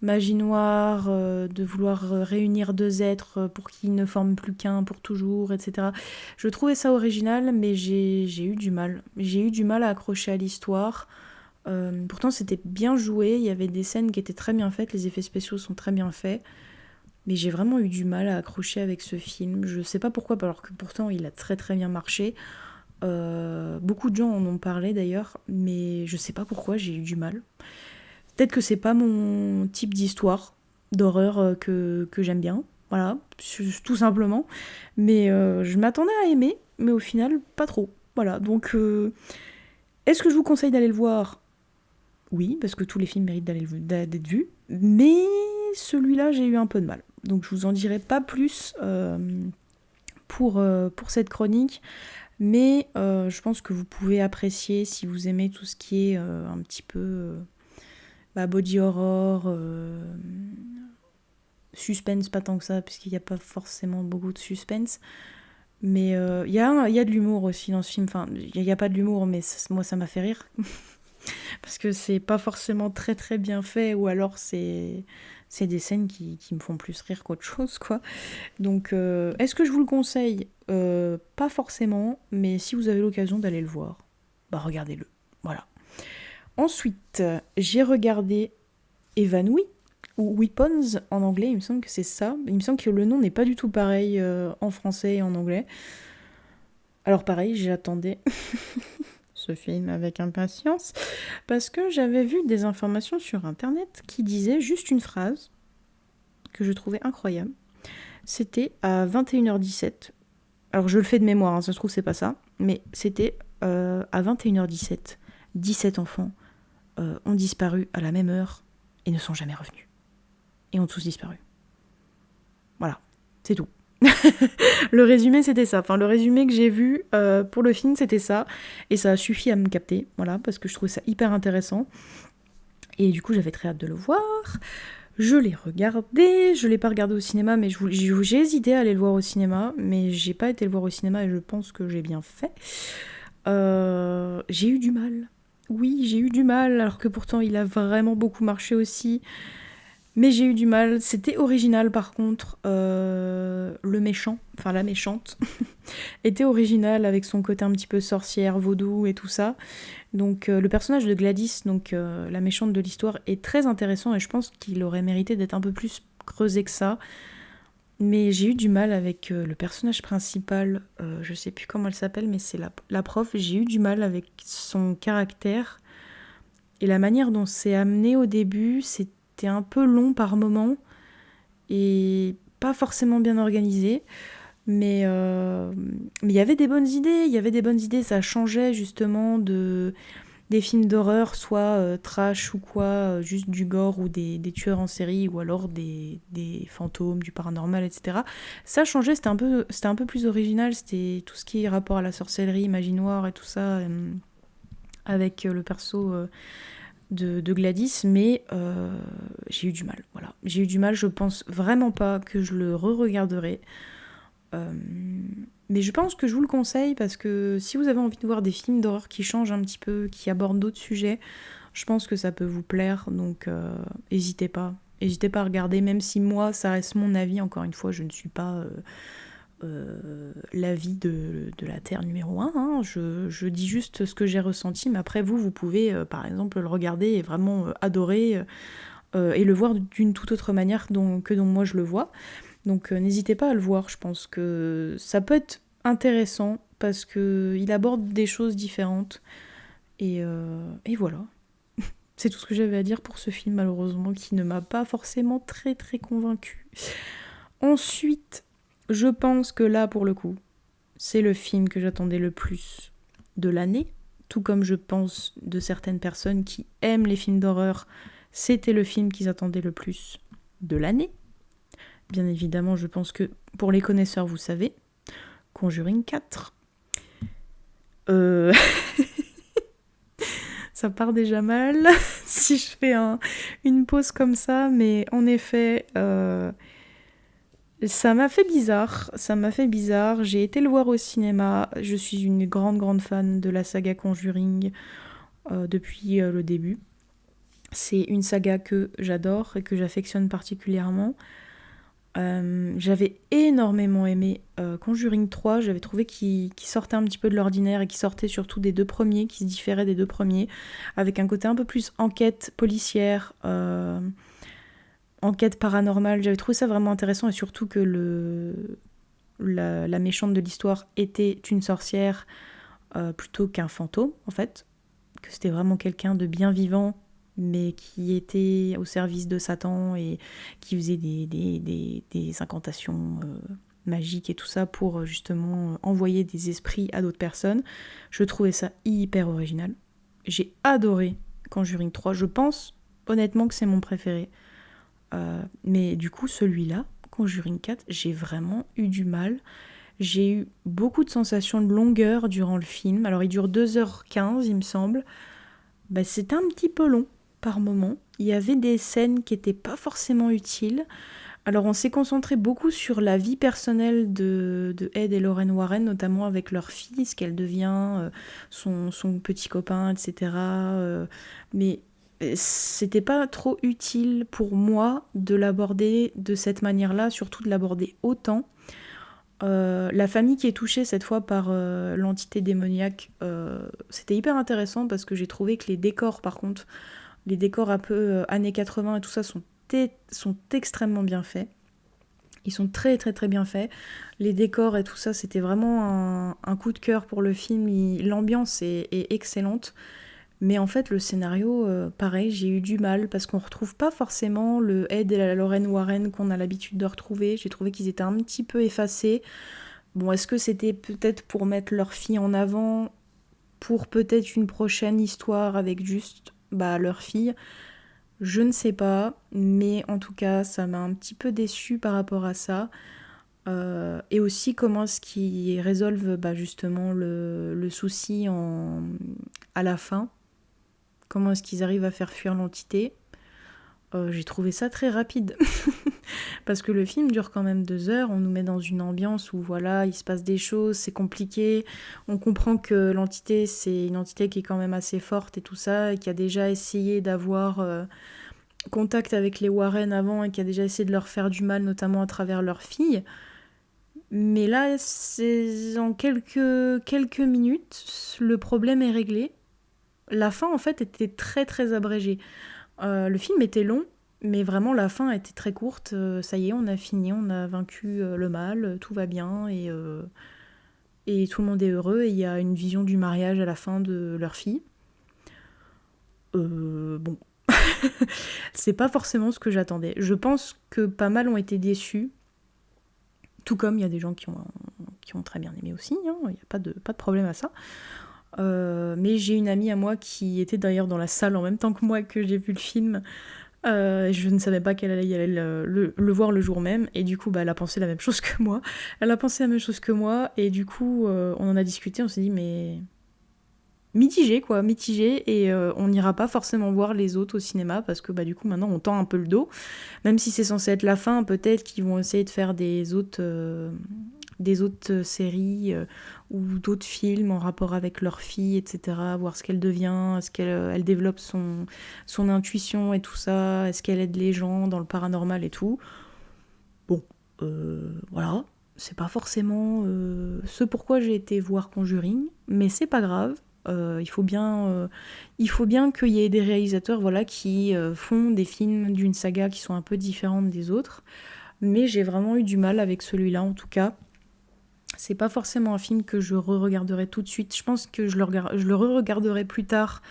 magie noire, de vouloir réunir deux êtres pour qu'ils ne forment plus qu'un pour toujours, etc. Je trouvais ça original, mais j'ai eu du mal. J'ai eu du mal à accrocher à l'histoire. Pourtant, c'était bien joué, il y avait des scènes qui étaient très bien faites, les effets spéciaux sont très bien faits. Mais j'ai vraiment eu du mal à accrocher avec ce film. Je sais pas pourquoi, alors que pourtant il a très très bien marché. Beaucoup de gens en ont parlé d'ailleurs, mais je sais pas pourquoi j'ai eu du mal. Peut-être que c'est pas mon type d'histoire d'horreur que j'aime bien. Voilà, tout simplement. Mais je m'attendais à aimer, mais au final, pas trop. Voilà, donc est-ce que je vous conseille d'aller le voir? Oui, parce que tous les films méritent d'être vus. Mais celui-là, j'ai eu un peu de mal. Donc je vous en dirai pas plus pour cette chronique. Mais je pense que vous pouvez apprécier si vous aimez tout ce qui est un petit peu body horror, suspense, pas tant que ça, puisqu'il n'y a pas forcément beaucoup de suspense. Mais il y a de l'humour aussi dans ce film. Enfin, il n'y a pas de l'humour, mais moi ça m'a fait rire. Parce que c'est pas forcément très très bien fait, ou alors c'est des scènes qui me font plus rire qu'autre chose, quoi. Donc, est-ce que je vous le conseille? Pas forcément, mais si vous avez l'occasion d'aller le voir, bah regardez-le. Voilà. Ensuite, j'ai regardé Évanoui, ou Weapons en anglais, il me semble que c'est ça. Il me semble que le nom n'est pas du tout pareil en français et en anglais. Alors pareil, j'attendais ce film avec impatience, parce que j'avais vu des informations sur internet qui disaient juste une phrase que je trouvais incroyable. C'était à 21h17. Alors je le fais de mémoire, hein, ça se trouve c'est pas ça, mais c'était à 21h17. 17 enfants ont disparu à la même heure et ne sont jamais revenus. Et ont tous disparu. Voilà, c'est tout. Le résumé c'était ça, enfin le résumé que j'ai vu pour le film c'était ça, et ça a suffi à me capter, voilà, parce que je trouvais ça hyper intéressant, et du coup j'avais très hâte de le voir. Je l'ai regardé, je l'ai pas regardé au cinéma, mais j'ai hésité à aller le voir au cinéma, mais j'ai pas été le voir au cinéma et je pense que j'ai bien fait. J'ai eu du mal. Oui, j'ai eu du mal, alors que pourtant il a vraiment beaucoup marché aussi. Mais j'ai eu du mal. C'était original par contre. Le méchant, enfin la méchante, était original avec son côté un petit peu sorcière, vaudou et tout ça. Donc le personnage de Gladys, donc la méchante de l'histoire, est très intéressant et je pense qu'il aurait mérité d'être un peu plus creusé que ça. Mais j'ai eu du mal avec le personnage principal, je sais plus comment elle s'appelle, mais c'est la prof. J'ai eu du mal avec son caractère et la manière dont c'est amené au début, c'était un peu long par moments et pas forcément bien organisé. Mais il y avait des bonnes idées, ça changeait justement des films d'horreur, soit trash ou quoi, juste du gore ou des tueurs en série, ou alors des fantômes, du paranormal, etc. Ça changeait, c'était un peu plus original, c'était tout ce qui est rapport à la sorcellerie, magie noire et tout ça, avec le perso de Gladys, mais j'ai eu du mal, voilà. J'ai eu du mal, je pense vraiment pas que je le re-regarderai. Mais je pense que je vous le conseille parce que si vous avez envie de voir des films d'horreur qui changent un petit peu, qui abordent d'autres sujets, je pense que ça peut vous plaire, donc n'hésitez pas. N'hésitez pas à regarder, même si moi, ça reste mon avis. Encore une fois, je ne suis pas l'avis de la Terre numéro 1. Hein. Je dis juste ce que j'ai ressenti, mais après, vous pouvez, par exemple, le regarder et vraiment adorer et le voir d'une toute autre manière que dont moi je le vois. Donc n'hésitez pas à le voir, je pense que ça peut être intéressant parce qu'il aborde des choses différentes. Et voilà. C'est tout ce que j'avais à dire pour ce film, malheureusement, qui ne m'a pas forcément très très convaincue. Ensuite, je pense que là, pour le coup, c'est le film que j'attendais le plus de l'année, tout comme je pense de certaines personnes qui aiment les films d'horreur, c'était le film qu'ils attendaient le plus de l'année. Bien évidemment, je pense que pour les connaisseurs, vous savez, Conjuring 4. Ça part déjà mal si je fais une pause comme ça, mais en effet, Ça m'a fait bizarre, ça m'a fait bizarre. J'ai été le voir au cinéma. Je suis une grande, grande fan de la saga Conjuring depuis le début. C'est une saga que j'adore et que j'affectionne particulièrement. J'avais énormément aimé Conjuring 3, j'avais trouvé qu'il sortait un petit peu de l'ordinaire et qui sortait surtout des deux premiers, qui se différait des deux premiers, avec un côté un peu plus enquête policière, enquête paranormale. J'avais trouvé ça vraiment intéressant et surtout que la méchante de l'histoire était une sorcière plutôt qu'un fantôme en fait, que c'était vraiment quelqu'un de bien vivant mais qui était au service de Satan et qui faisait des incantations magiques et tout ça pour justement envoyer des esprits à d'autres personnes. Je trouvais ça hyper original. J'ai adoré Conjuring 3. Je pense honnêtement que c'est mon préféré. Mais du coup, celui-là, Conjuring 4, j'ai vraiment eu du mal. J'ai eu beaucoup de sensations de longueur durant le film. Alors, il dure 2h15, il me semble. Bah, c'était un petit peu long par moment. Il y avait des scènes qui n'étaient pas forcément utiles. Alors on s'est concentré beaucoup sur la vie personnelle de Ed et Lorraine Warren, notamment avec leur fille, ce qu'elle devient, son petit copain, etc. Mais c'était pas trop utile pour moi de l'aborder de cette manière-là, surtout de l'aborder autant. La famille qui est touchée cette fois par l'entité démoniaque, c'était hyper intéressant parce que j'ai trouvé que les décors, par contre, les décors un peu années 80 et tout ça sont extrêmement bien faits. Ils sont très très très bien faits. Les décors et tout ça, c'était vraiment un coup de cœur pour le film. L'ambiance est excellente. Mais en fait, le scénario, pareil, j'ai eu du mal parce qu'on retrouve pas forcément le Ed et la Lorraine Warren qu'on a l'habitude de retrouver. J'ai trouvé qu'ils étaient un petit peu effacés. Bon, est-ce que c'était peut-être pour mettre leur fille en avant, pour peut-être une prochaine histoire avec juste leur fille? Je ne sais pas, mais en tout cas, ça m'a un petit peu déçue par rapport à ça. Et aussi comment est-ce qu'ils résolvent justement le souci à la fin. Comment est-ce qu'ils arrivent à faire fuir l'entité. J'ai trouvé ça très rapide. Parce que le film dure quand même 2 heures, on nous met dans une ambiance où voilà, il se passe des choses, c'est compliqué, on comprend que l'entité, c'est une entité qui est quand même assez forte et tout ça, et qui a déjà essayé d'avoir contact avec les Warren avant et qui a déjà essayé de leur faire du mal, notamment à travers leur fille. Mais là, c'est en quelques minutes, le problème est réglé. La fin, en fait, était très très abrégée. Le film était long, mais vraiment la fin était très courte. Ça y est, on a fini, on a vaincu le mal, tout va bien et tout le monde est heureux. Et il y a une vision du mariage à la fin de leur fille. Bon, c'est pas forcément ce que j'attendais. Je pense que pas mal ont été déçus, tout comme il y a des gens qui ont très bien aimé aussi. Il n'y a pas de problème à ça. Mais j'ai une amie à moi qui était d'ailleurs dans la salle en même temps que moi que j'ai vu le film. Je ne savais pas qu'elle allait y aller le voir le jour même, et du coup elle a pensé la même chose que moi. Elle a pensé la même chose que moi, et du coup on en a discuté, on s'est dit mais mitigé, et on n'ira pas forcément voir les autres au cinéma parce que du coup maintenant on tend un peu le dos, même si c'est censé être la fin, peut-être qu'ils vont essayer de faire des autres séries ou d'autres films en rapport avec leur fille, etc. Voir ce qu'elle devient, est-ce qu'elle elle développe son intuition et tout ça, est-ce qu'elle aide les gens dans le paranormal et tout. Bon, voilà, c'est pas forcément ce pourquoi j'ai été voir Conjuring, mais c'est pas grave. Il faut bien qu'il y ait des réalisateurs qui font des films d'une saga qui sont un peu différentes des autres. Mais j'ai vraiment eu du mal avec celui-là en tout cas. C'est pas forcément un film que je re-regarderai tout de suite. Je pense que je le re-regarderai plus tard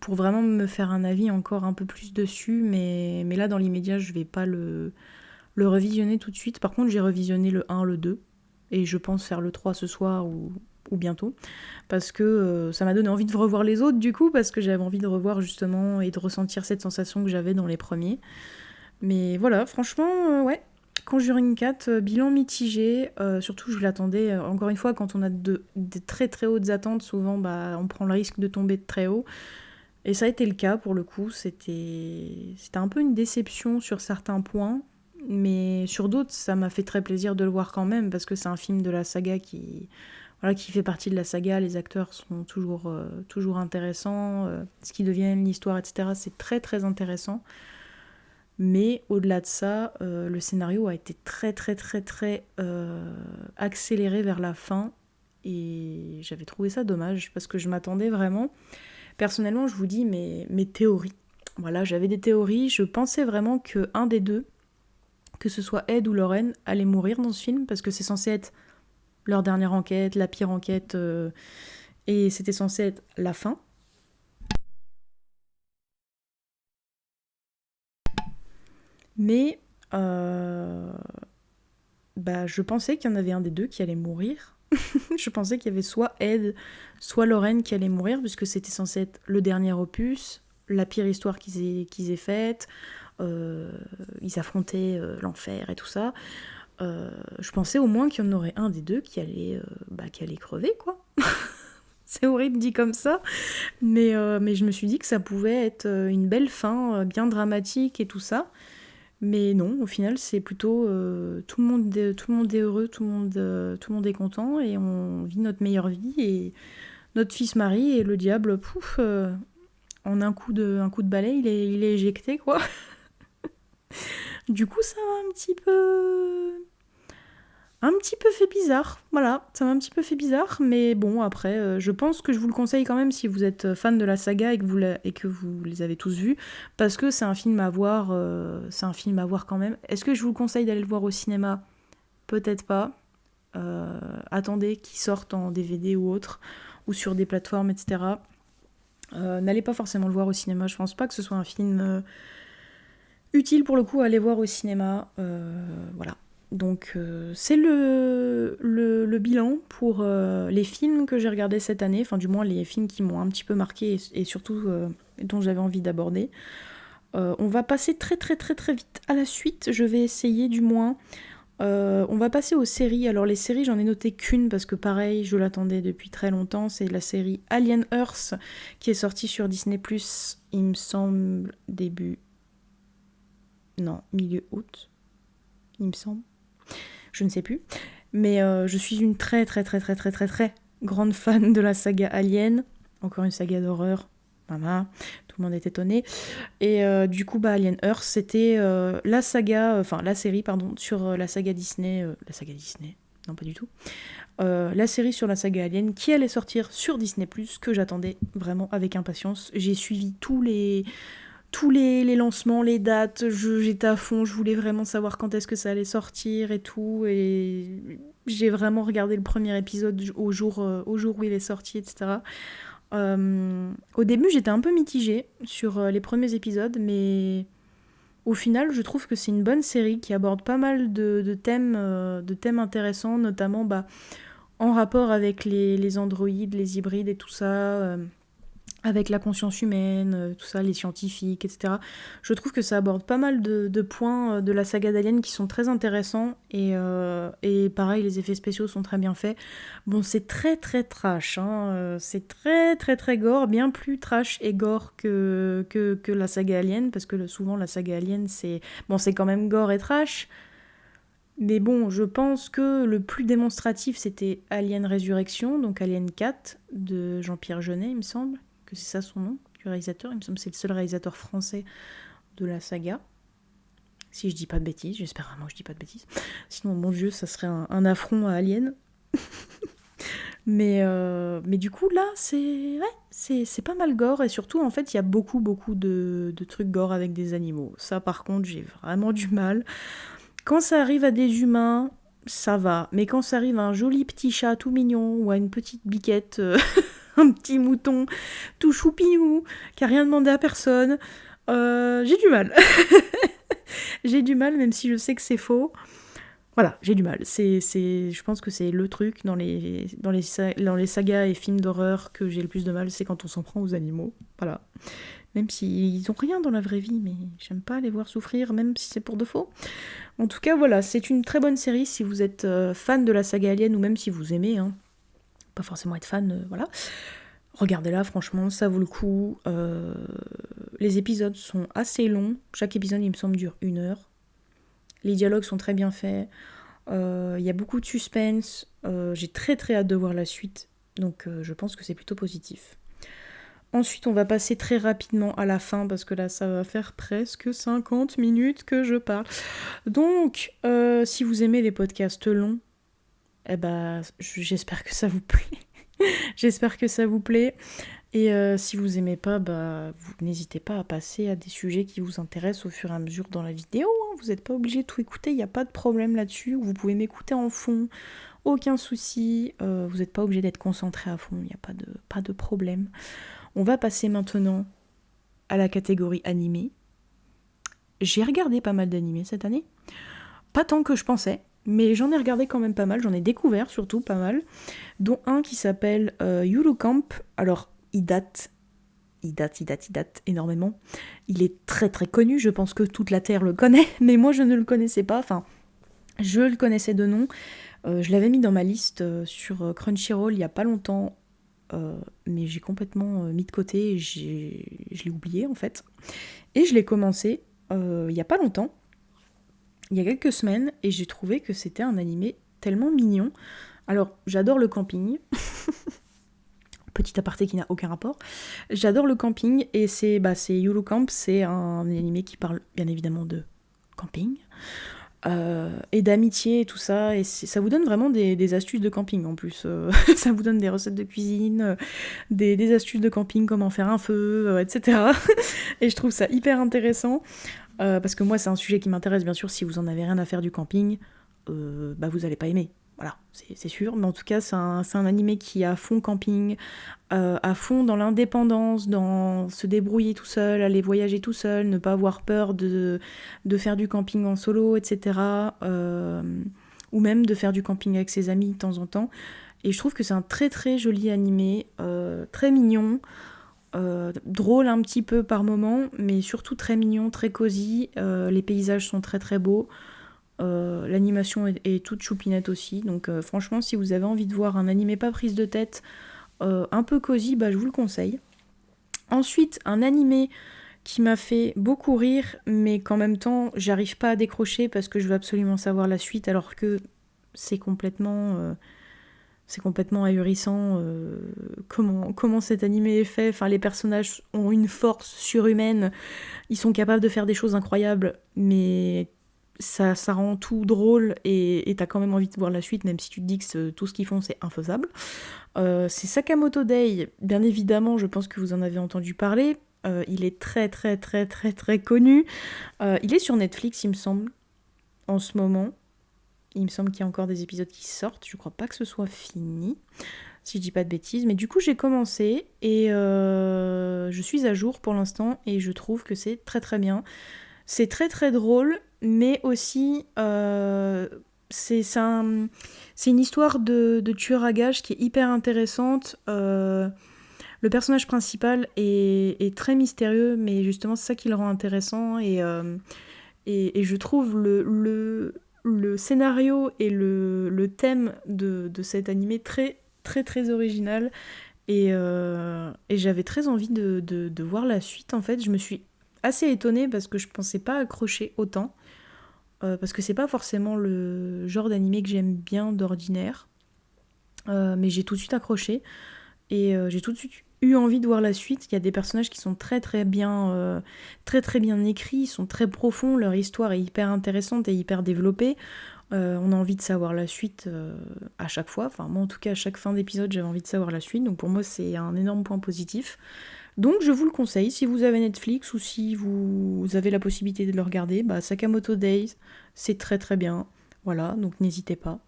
pour vraiment me faire un avis encore un peu plus dessus. Mais là, dans l'immédiat, je vais pas le revisionner tout de suite. Par contre, j'ai revisionné le 1, le 2. Et je pense faire le 3 ce soir ou bientôt. Parce que ça m'a donné envie de revoir les autres du coup. Parce que j'avais envie de revoir justement et de ressentir cette sensation que j'avais dans les premiers. Mais voilà, franchement, ouais. Conjuring 4, bilan mitigé, surtout je l'attendais, encore une fois, quand on a des très très hautes attentes, souvent on prend le risque de tomber de très haut. Et ça a été le cas pour le coup, c'était un peu une déception sur certains points, mais sur d'autres, ça m'a fait très plaisir de le voir quand même, parce que c'est un film de la saga qui fait partie de la saga. Les acteurs sont toujours intéressants, ce qu'ils deviennent, l'histoire, etc. C'est très très intéressant. Mais au-delà de ça, le scénario a été très très très très accéléré vers la fin. Et j'avais trouvé ça dommage, parce que je m'attendais vraiment... Personnellement, je vous dis mes théories. Voilà, j'avais des théories. Je pensais vraiment qu'un des deux, que ce soit Ed ou Lauren, allait mourir dans ce film, parce que c'est censé être leur dernière enquête, la pire enquête, et c'était censé être la fin. Mais je pensais qu'il y en avait un des deux qui allait mourir. Je pensais qu'il y avait soit Ed, soit Lauren qui allait mourir, puisque c'était censé être le dernier opus, la pire histoire qu'ils aient faite. Ils affrontaient l'enfer et tout ça. Je pensais au moins qu'il y en aurait un des deux qui allait crever, quoi. C'est horrible dit comme ça, mais je me suis dit que ça pouvait être une belle fin, bien dramatique et tout ça. Mais non, au final, c'est plutôt tout le monde est heureux, tout le monde est content, et on vit notre meilleure vie, et notre fils Marie, et le diable, pouf, en un coup de balai, il est éjecté, quoi. Du coup, ça m'a un petit peu fait bizarre, voilà, ça m'a un petit peu fait bizarre, mais bon, après, je pense que je vous le conseille quand même si vous êtes fan de la saga et que vous les avez tous vus, parce que c'est un film à voir quand même. Est-ce que je vous le conseille d'aller le voir au cinéma ? Peut-être pas. Attendez qu'il sorte en DVD ou autre, ou sur des plateformes, etc. N'allez pas forcément le voir au cinéma, je pense pas que ce soit un film utile pour le coup à aller voir au cinéma, voilà. Donc c'est le bilan pour les films que j'ai regardés cette année, enfin du moins les films qui m'ont un petit peu marqué et surtout dont j'avais envie d'aborder. On va passer très très très très vite à la suite, je vais essayer du moins. On va passer aux séries. Alors les séries, j'en ai noté qu'une parce que pareil, je l'attendais depuis très longtemps, c'est la série Alien Earth qui est sortie sur Disney+, il me semble milieu août, il me semble. Je ne sais plus. Mais je suis une très très très très très très très grande fan de la saga Alien. Encore une saga d'horreur. Voilà, tout le monde est étonné. Et du coup, Alien Earth, c'était la série, pardon, sur la saga Disney. La saga Disney ? Non, pas du tout. La série sur la saga Alien qui allait sortir sur Disney+, que j'attendais vraiment avec impatience. J'ai suivi tous les lancements, les dates, j'étais à fond, je voulais vraiment savoir quand est-ce que ça allait sortir et tout, et j'ai vraiment regardé le premier épisode au jour où il est sorti, etc. Au début, j'étais un peu mitigée sur les premiers épisodes, mais au final, je trouve que c'est une bonne série qui aborde pas mal de thèmes intéressants, notamment en rapport avec les androïdes, les hybrides et tout ça, avec la conscience humaine, tout ça, les scientifiques, etc. Je trouve que ça aborde pas mal de points de la saga d'Alien qui sont très intéressants, et pareil, les effets spéciaux sont très bien faits. Bon, c'est très très trash, hein, c'est très très très gore, bien plus trash et gore que la saga Alien, parce que souvent la saga Alien, c'est quand même gore et trash, mais bon, je pense que le plus démonstratif, c'était Alien Résurrection, donc Alien 4, de Jean-Pierre Jeunet, il me semble, que c'est ça son nom, du réalisateur. Il me semble que c'est le seul réalisateur français de la saga. Si je dis pas de bêtises, j'espère vraiment que je dis pas de bêtises. Sinon, mon Dieu, ça serait un affront à Alien. mais du coup, là, c'est pas mal gore, et surtout, en fait, il y a beaucoup de trucs gore avec des animaux. Ça, par contre, j'ai vraiment du mal. Quand ça arrive à des humains, ça va. Mais quand ça arrive à un joli petit chat tout mignon, ou à une petite biquette, un petit mouton tout choupinou, qui a rien demandé à personne, j'ai du mal. J'ai du mal, même si je sais que c'est faux. Voilà, j'ai du mal. Je pense que c'est le truc dans les sagas et films d'horreur que j'ai le plus de mal, c'est quand on s'en prend aux animaux. Voilà. Même s'ils ont rien dans la vraie vie, mais j'aime pas les voir souffrir, même si c'est pour de faux. En tout cas, voilà, c'est une très bonne série si vous êtes fan de la saga Alien, ou même si vous aimez, hein. Pas forcément être fan, voilà. Regardez-la, franchement, ça vaut le coup. Les épisodes sont assez longs. Chaque épisode, il me semble, dure 1 heure. les dialogues sont très bien faits, il y a beaucoup de suspense, j'ai très très hâte de voir la suite, donc je pense que c'est plutôt positif. Ensuite, on va passer très rapidement à la fin, parce que là, ça va faire presque 50 minutes que je parle. Donc, si vous aimez les podcasts longs, eh ben, j'espère que ça vous plaît. J'espère que ça vous plaît. Et si vous aimez pas, bah, vous n'hésitez pas à passer à des sujets qui vous intéressent au fur et à mesure dans la vidéo. Hein. Vous n'êtes pas obligé de tout écouter, il n'y a pas de problème là-dessus. Vous pouvez m'écouter en fond, aucun souci. Vous n'êtes pas obligé d'être concentré à fond, il n'y a pas de problème. On va passer maintenant à la catégorie animé. J'ai regardé pas mal d'animés cette année. Pas tant que je pensais, mais j'en ai regardé quand même pas mal. J'en ai découvert surtout pas mal. Dont un qui s'appelle Yuru Camp. Alors, il date énormément. Il est très très connu. Je pense que toute la Terre le connaît. Mais moi, je ne le connaissais pas. Enfin, je le connaissais de nom. Je l'avais mis dans ma liste sur Crunchyroll il y a pas longtemps. Mais j'ai complètement mis de côté, je l'ai oublié en fait. Et je l'ai commencé il y a pas longtemps, il y a quelques semaines, et j'ai trouvé que c'était un animé tellement mignon. Alors, j'adore le camping, petit aparté qui n'a aucun rapport. J'adore le camping, et c'est Yuru Camp, c'est un animé qui parle bien évidemment de camping. Et d'amitié et tout ça, et ça vous donne vraiment des astuces de camping en plus. Ça vous donne des recettes de cuisine, des astuces de camping, comment faire un feu, etc. Et je trouve ça hyper intéressant, parce que moi c'est un sujet qui m'intéresse, bien sûr. Si vous en avez rien à faire du camping, bah vous allez pas aimer. Voilà, c'est sûr. Mais en tout cas, c'est un animé qui est à fond camping, à fond dans l'indépendance, dans se débrouiller tout seul, aller voyager tout seul, ne pas avoir peur de faire du camping en solo, etc. Ou même de faire du camping avec ses amis de temps en temps. Et je trouve que c'est un très très joli animé, très mignon, drôle un petit peu par moment, mais surtout très mignon, très cosy. Les paysages sont très très beaux. L'animation est toute choupinette aussi, donc franchement, si vous avez envie de voir un animé pas prise de tête, un peu cosy, bah, je vous le conseille. Ensuite, un animé qui m'a fait beaucoup rire, mais qu'en même temps, j'arrive pas à décrocher parce que je veux absolument savoir la suite, alors que c'est complètement ahurissant comment cet animé est fait. Enfin, les personnages ont une force surhumaine, ils sont capables de faire des choses incroyables, mais ça rend tout drôle, et t'as quand même envie de voir la suite, même si tu te dis que tout ce qu'ils font c'est infaisable. C'est Sakamoto Days, bien évidemment, je pense que vous en avez entendu parler. Il est très très très très très connu. Il est sur Netflix, il me semble, en ce moment. Il me semble qu'il y a encore des épisodes qui sortent. Je crois pas que ce soit fini, si je dis pas de bêtises. Mais du coup, j'ai commencé, et je suis à jour pour l'instant, et je trouve que c'est très très bien. C'est très très drôle, mais aussi c'est une histoire de tueur à gages qui est hyper intéressante. Le personnage principal est très mystérieux, mais justement c'est ça qui le rend intéressant, et je trouve le scénario et le thème de cet animé très très très original, et j'avais très envie de voir la suite. En fait, je me suis assez étonnée parce que je pensais pas accrocher autant, parce que c'est pas forcément le genre d'animé que j'aime bien d'ordinaire, mais j'ai tout de suite accroché, et j'ai tout de suite eu envie de voir la suite. Il y a des personnages qui sont très très bien écrits, ils sont très profonds, leur histoire est hyper intéressante et hyper développée. On a envie de savoir la suite à chaque fois. Enfin, moi en tout cas, à chaque fin d'épisode, j'avais envie de savoir la suite, donc pour moi c'est un énorme point positif. Donc je vous le conseille, si vous avez Netflix ou si vous avez la possibilité de le regarder, bah, Sakamoto Days, c'est très très bien. Voilà, donc n'hésitez pas.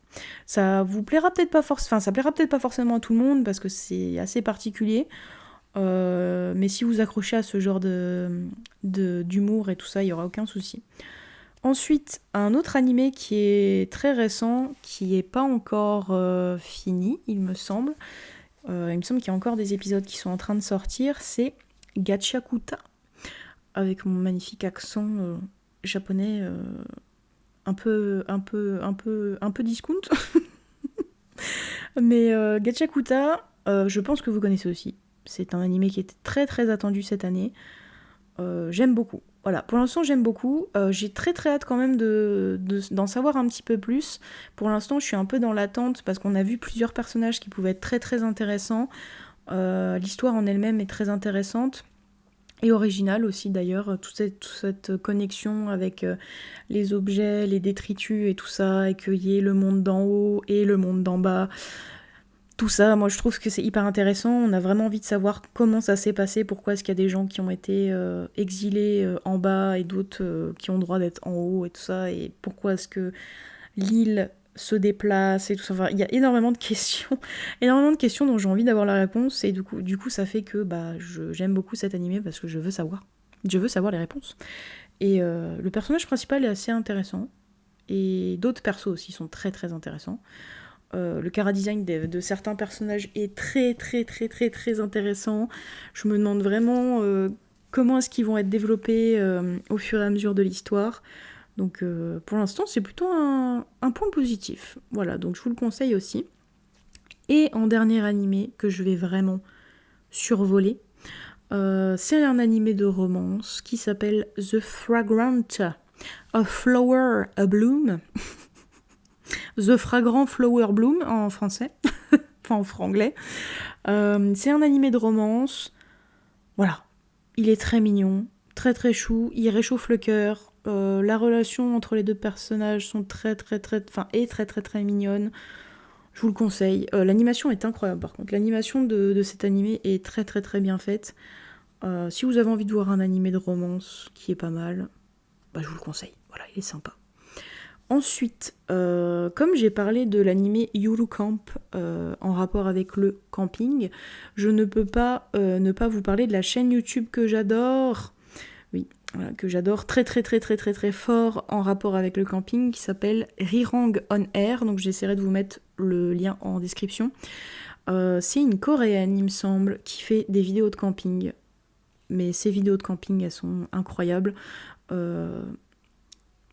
Ça vous plaira peut-être pas ça plaira peut-être pas forcément à tout le monde parce que c'est assez particulier. Mais si vous accrochez à ce genre d'humour et tout ça, il n'y aura aucun souci. Ensuite, un autre animé qui est très récent, qui n'est pas encore fini, il me semble. Il me semble qu'il y a encore des épisodes qui sont en train de sortir. C'est Gachakuta, avec mon magnifique accent japonais un peu discount. Mais Gachakuta, je pense que vous connaissez aussi. C'est un animé qui était très très attendu cette année. J'aime beaucoup. Voilà, pour l'instant j'aime beaucoup. J'ai très très hâte quand même d'en savoir un petit peu plus. Pour l'instant je suis un peu dans l'attente parce qu'on a vu plusieurs personnages qui pouvaient être très très intéressants. L'histoire en elle-même est très intéressante. Et originale aussi d'ailleurs, toute cette connexion avec les objets, les détritus et tout ça, et qu'il y ait le monde d'en haut et le monde d'en bas. Tout ça, moi je trouve que c'est hyper intéressant. On a vraiment envie de savoir comment ça s'est passé, pourquoi est-ce qu'il y a des gens qui ont été exilés en bas et d'autres qui ont le droit d'être en haut et tout ça, et pourquoi est-ce que l'île se déplace et tout ça. Enfin, il y a énormément de questions, énormément de questions dont j'ai envie d'avoir la réponse, et du coup ça fait que j'aime beaucoup cet animé parce que je veux savoir. Je veux savoir les réponses. Et le personnage principal est assez intéressant, et d'autres persos aussi sont très très intéressants. Le chara-design de certains personnages est très très très très très intéressant. Je me demande vraiment comment est-ce qu'ils vont être développés au fur et à mesure de l'histoire. Donc pour l'instant c'est plutôt un point positif. Voilà, donc je vous le conseille aussi. Et en dernier animé que je vais vraiment survoler, c'est un animé de romance qui s'appelle The Fragrant A Flower A Bloom. The Fragrant Flower Bloom en français, enfin en franglais. C'est un animé de romance. Voilà, il est très mignon, très très chou, il réchauffe le cœur. La relation entre les deux personnages sont très très mignonne. Je vous le conseille. L'animation est incroyable par contre. L'animation de cet animé est très très très bien faite. Si vous avez envie de voir un animé de romance qui est pas mal, je vous le conseille. Voilà, il est sympa. Ensuite, comme j'ai parlé de l'animé Yuru Camp en rapport avec le camping, je ne peux pas ne pas vous parler de la chaîne YouTube que j'adore. Oui, voilà, que j'adore très très très très très très fort en rapport avec le camping, qui s'appelle Rirang On Air. Donc j'essaierai de vous mettre le lien en description. C'est une coréenne, il me semble, qui fait des vidéos de camping. Mais ces vidéos de camping, elles sont incroyables.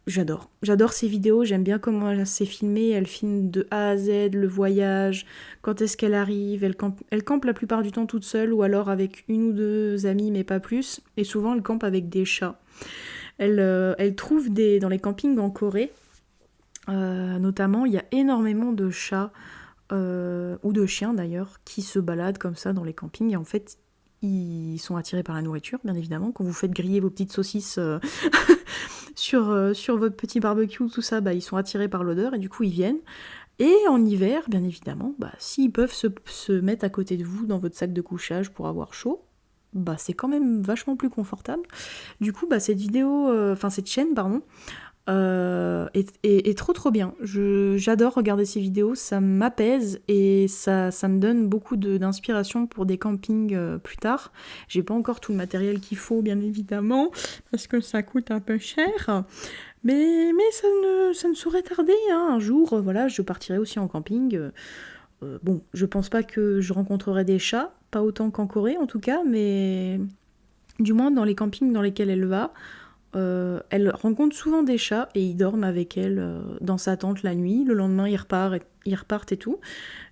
J'adore ces vidéos, j'aime bien comment elle s'est filmée, elle filme de A à Z le voyage, quand est-ce qu'elle arrive, elle campe la plupart du temps toute seule ou alors avec une ou deux amies mais pas plus, et souvent elle campe avec des chats. Elle trouve dans les campings en Corée, notamment, il y a énormément de chats, ou de chiens d'ailleurs, qui se baladent comme ça dans les campings, et en fait ils sont attirés par la nourriture, bien évidemment. Quand vous faites griller vos petites saucisses sur votre petit barbecue, tout ça, ils sont attirés par l'odeur et du coup ils viennent. Et en hiver, bien évidemment, s'ils peuvent se mettre à côté de vous dans votre sac de couchage pour avoir chaud, c'est quand même vachement plus confortable. Du coup, cette chaîne, pardon, est trop bien. J'adore regarder ces vidéos, ça m'apaise et ça me donne beaucoup d'inspiration pour des campings plus tard. J'ai pas encore tout le matériel qu'il faut, bien évidemment, parce que ça coûte un peu cher. Mais ça ne saurait tarder, hein. Un jour, voilà, je partirai aussi en camping. Bon, je pense pas que je rencontrerai des chats, pas autant qu'en Corée en tout cas, mais du moins dans les campings dans lesquels elle va, elle rencontre souvent des chats et ils dorment avec elle dans sa tente la nuit. Le lendemain, ils repartent et tout.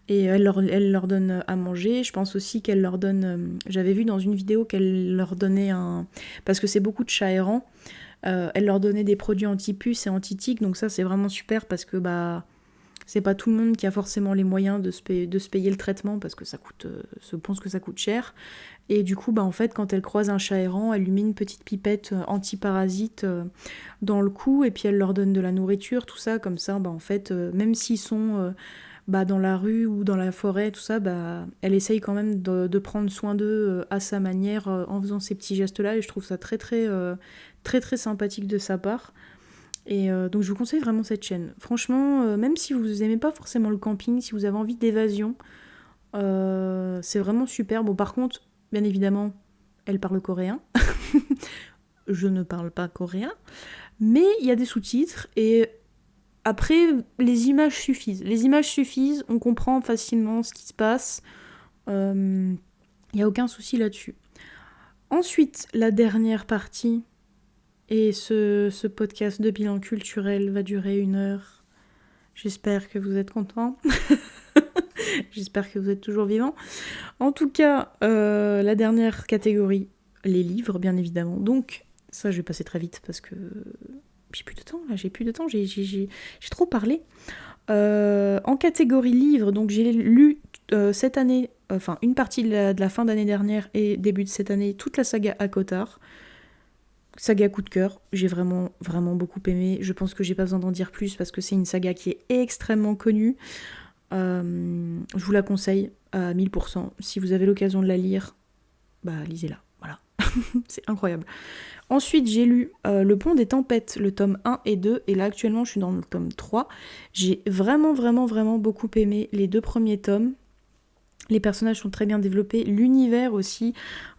Et elle leur donne à manger. Je pense aussi qu'elle leur donne... j'avais vu dans une vidéo qu'elle leur donnait parce que c'est beaucoup de chats errants. Elle leur donnait des produits anti-puces et anti-tiques. Donc ça, c'est vraiment super parce que c'est pas tout le monde qui a forcément les moyens de se payer le traitement parce que je pense que ça coûte cher. Et du coup, en fait, quand elle croise un chat errant, elle lui met une petite pipette anti-parasite dans le cou et puis elle leur donne de la nourriture, tout ça, comme ça, en fait, même s'ils sont dans la rue ou dans la forêt, tout ça, elle essaye quand même de prendre soin d'eux à sa manière en faisant ces petits gestes-là et je trouve ça très très, très, très sympathique de sa part. Et donc je vous conseille vraiment cette chaîne. Franchement, même si vous aimez pas forcément le camping, si vous avez envie d'évasion, c'est vraiment super. Bon, par contre, bien évidemment, elle parle coréen. Je ne parle pas coréen. Mais il y a des sous-titres et après, les images suffisent. Les images suffisent, on comprend facilement ce qui se passe. Il n'y a aucun souci là-dessus. Ensuite, la dernière partie, et ce podcast de bilan culturel va durer 1 heure. J'espère que vous êtes contents. J'espère que vous êtes toujours vivants. En tout cas, la dernière catégorie, les livres, bien évidemment. Donc, Ça, je vais passer très vite parce que j'ai plus de temps, là, j'ai plus de temps, j'ai trop parlé. En catégorie livre, donc j'ai lu cette année, enfin une partie de la fin d'année dernière et début de cette année, toute la saga ACOTAR. Saga coup de cœur, j'ai vraiment beaucoup aimé. Je pense que j'ai pas besoin d'en dire plus parce que c'est une saga qui est extrêmement connue. Je vous la conseille à 1000%. Si vous avez l'occasion de la lire, bah lisez-la. Voilà, c'est incroyable. Ensuite, j'ai lu Le Pont des Tempêtes, le tome 1 et 2, et là actuellement je suis dans le tome 3. J'ai vraiment beaucoup aimé les 2 premiers tomes. Les personnages sont très bien développés, l'univers aussi,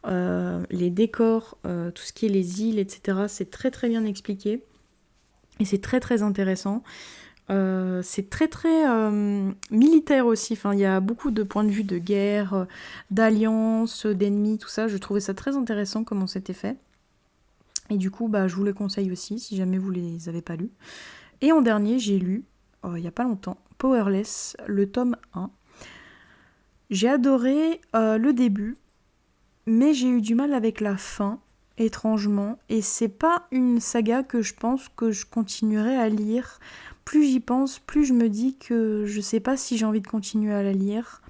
les décors, tout ce qui est les îles, etc. C'est très bien expliqué. Et c'est très intéressant. C'est très militaire aussi. Enfin, il y a beaucoup de points de vue de guerre, d'alliance, d'ennemis, tout ça. Je trouvais ça très intéressant comment c'était fait. Et du coup, bah, je vous les conseille aussi si jamais vous les avez pas lus. Et en dernier, j'ai lu, il y a pas longtemps, Powerless, le tome 1. J'ai adoré le début, mais j'ai eu du mal avec la fin, étrangement. Et c'est pas une saga que je pense que je continuerai à lire. Plus j'y pense, plus je me dis que je sais pas si j'ai envie de continuer à la lire.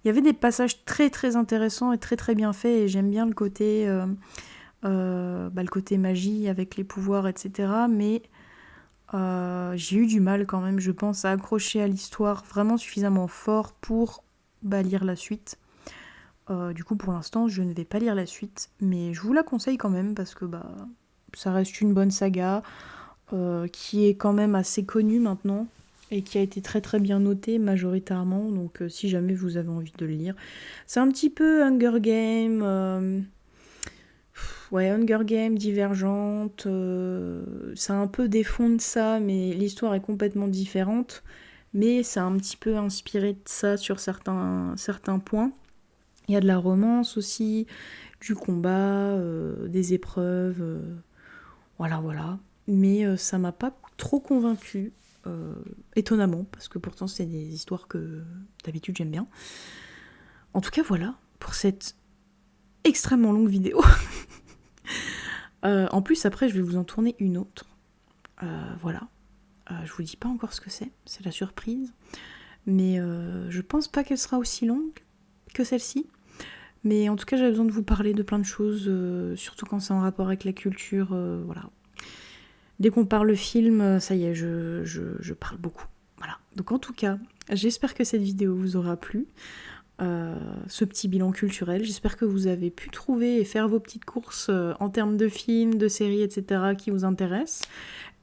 Il y avait des passages très intéressants et très bien faits, et j'aime bien le côté, le côté magie avec les pouvoirs, etc. Mais j'ai eu du mal quand même, je pense, à accrocher à l'histoire vraiment suffisamment fort pour lire la suite. Du coup, pour l'instant, je ne vais pas lire la suite, mais je vous la conseille quand même parce que ça reste une bonne saga qui est quand même assez connue maintenant et qui a été très bien notée majoritairement. Donc, si jamais vous avez envie de le lire, c'est un petit peu Hunger Games. Hunger Games, Divergente, ça a un peu des fonds de ça, mais l'histoire est complètement différente. Mais ça a un petit peu inspiré de ça sur certains points. Il y a de la romance aussi, du combat, des épreuves, voilà. Mais ça m'a pas trop convaincue, étonnamment, parce que pourtant c'est des histoires que d'habitude j'aime bien. En tout cas, voilà, pour cette extrêmement longue vidéo. En plus, après, je vais vous en tourner une autre. Voilà. Je vous dis pas encore ce que c'est la surprise. Mais je pense pas qu'elle sera aussi longue que celle-ci. Mais en tout cas, j'avais besoin de vous parler de plein de choses, surtout quand c'est en rapport avec la culture, voilà. Dès qu'on parle film, ça y est, je parle beaucoup. Voilà. Donc en tout cas, j'espère que cette vidéo vous aura plu. Ce petit bilan culturel. J'espère que vous avez pu trouver et faire vos petites courses en termes de films, de séries, etc. qui vous intéressent.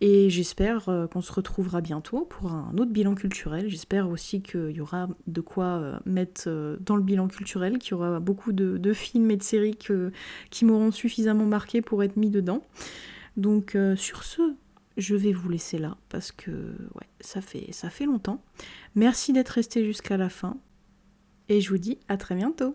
Et j'espère qu'on se retrouvera bientôt pour un autre bilan culturel. J'espère aussi qu'il y aura de quoi mettre dans le bilan culturel, qu'il y aura beaucoup de films et de séries qui m'auront suffisamment marqué pour être mis dedans. Donc sur ce, je vais vous laisser là parce que ça fait longtemps. Merci d'être resté jusqu'à la fin. Et je vous dis à très bientôt.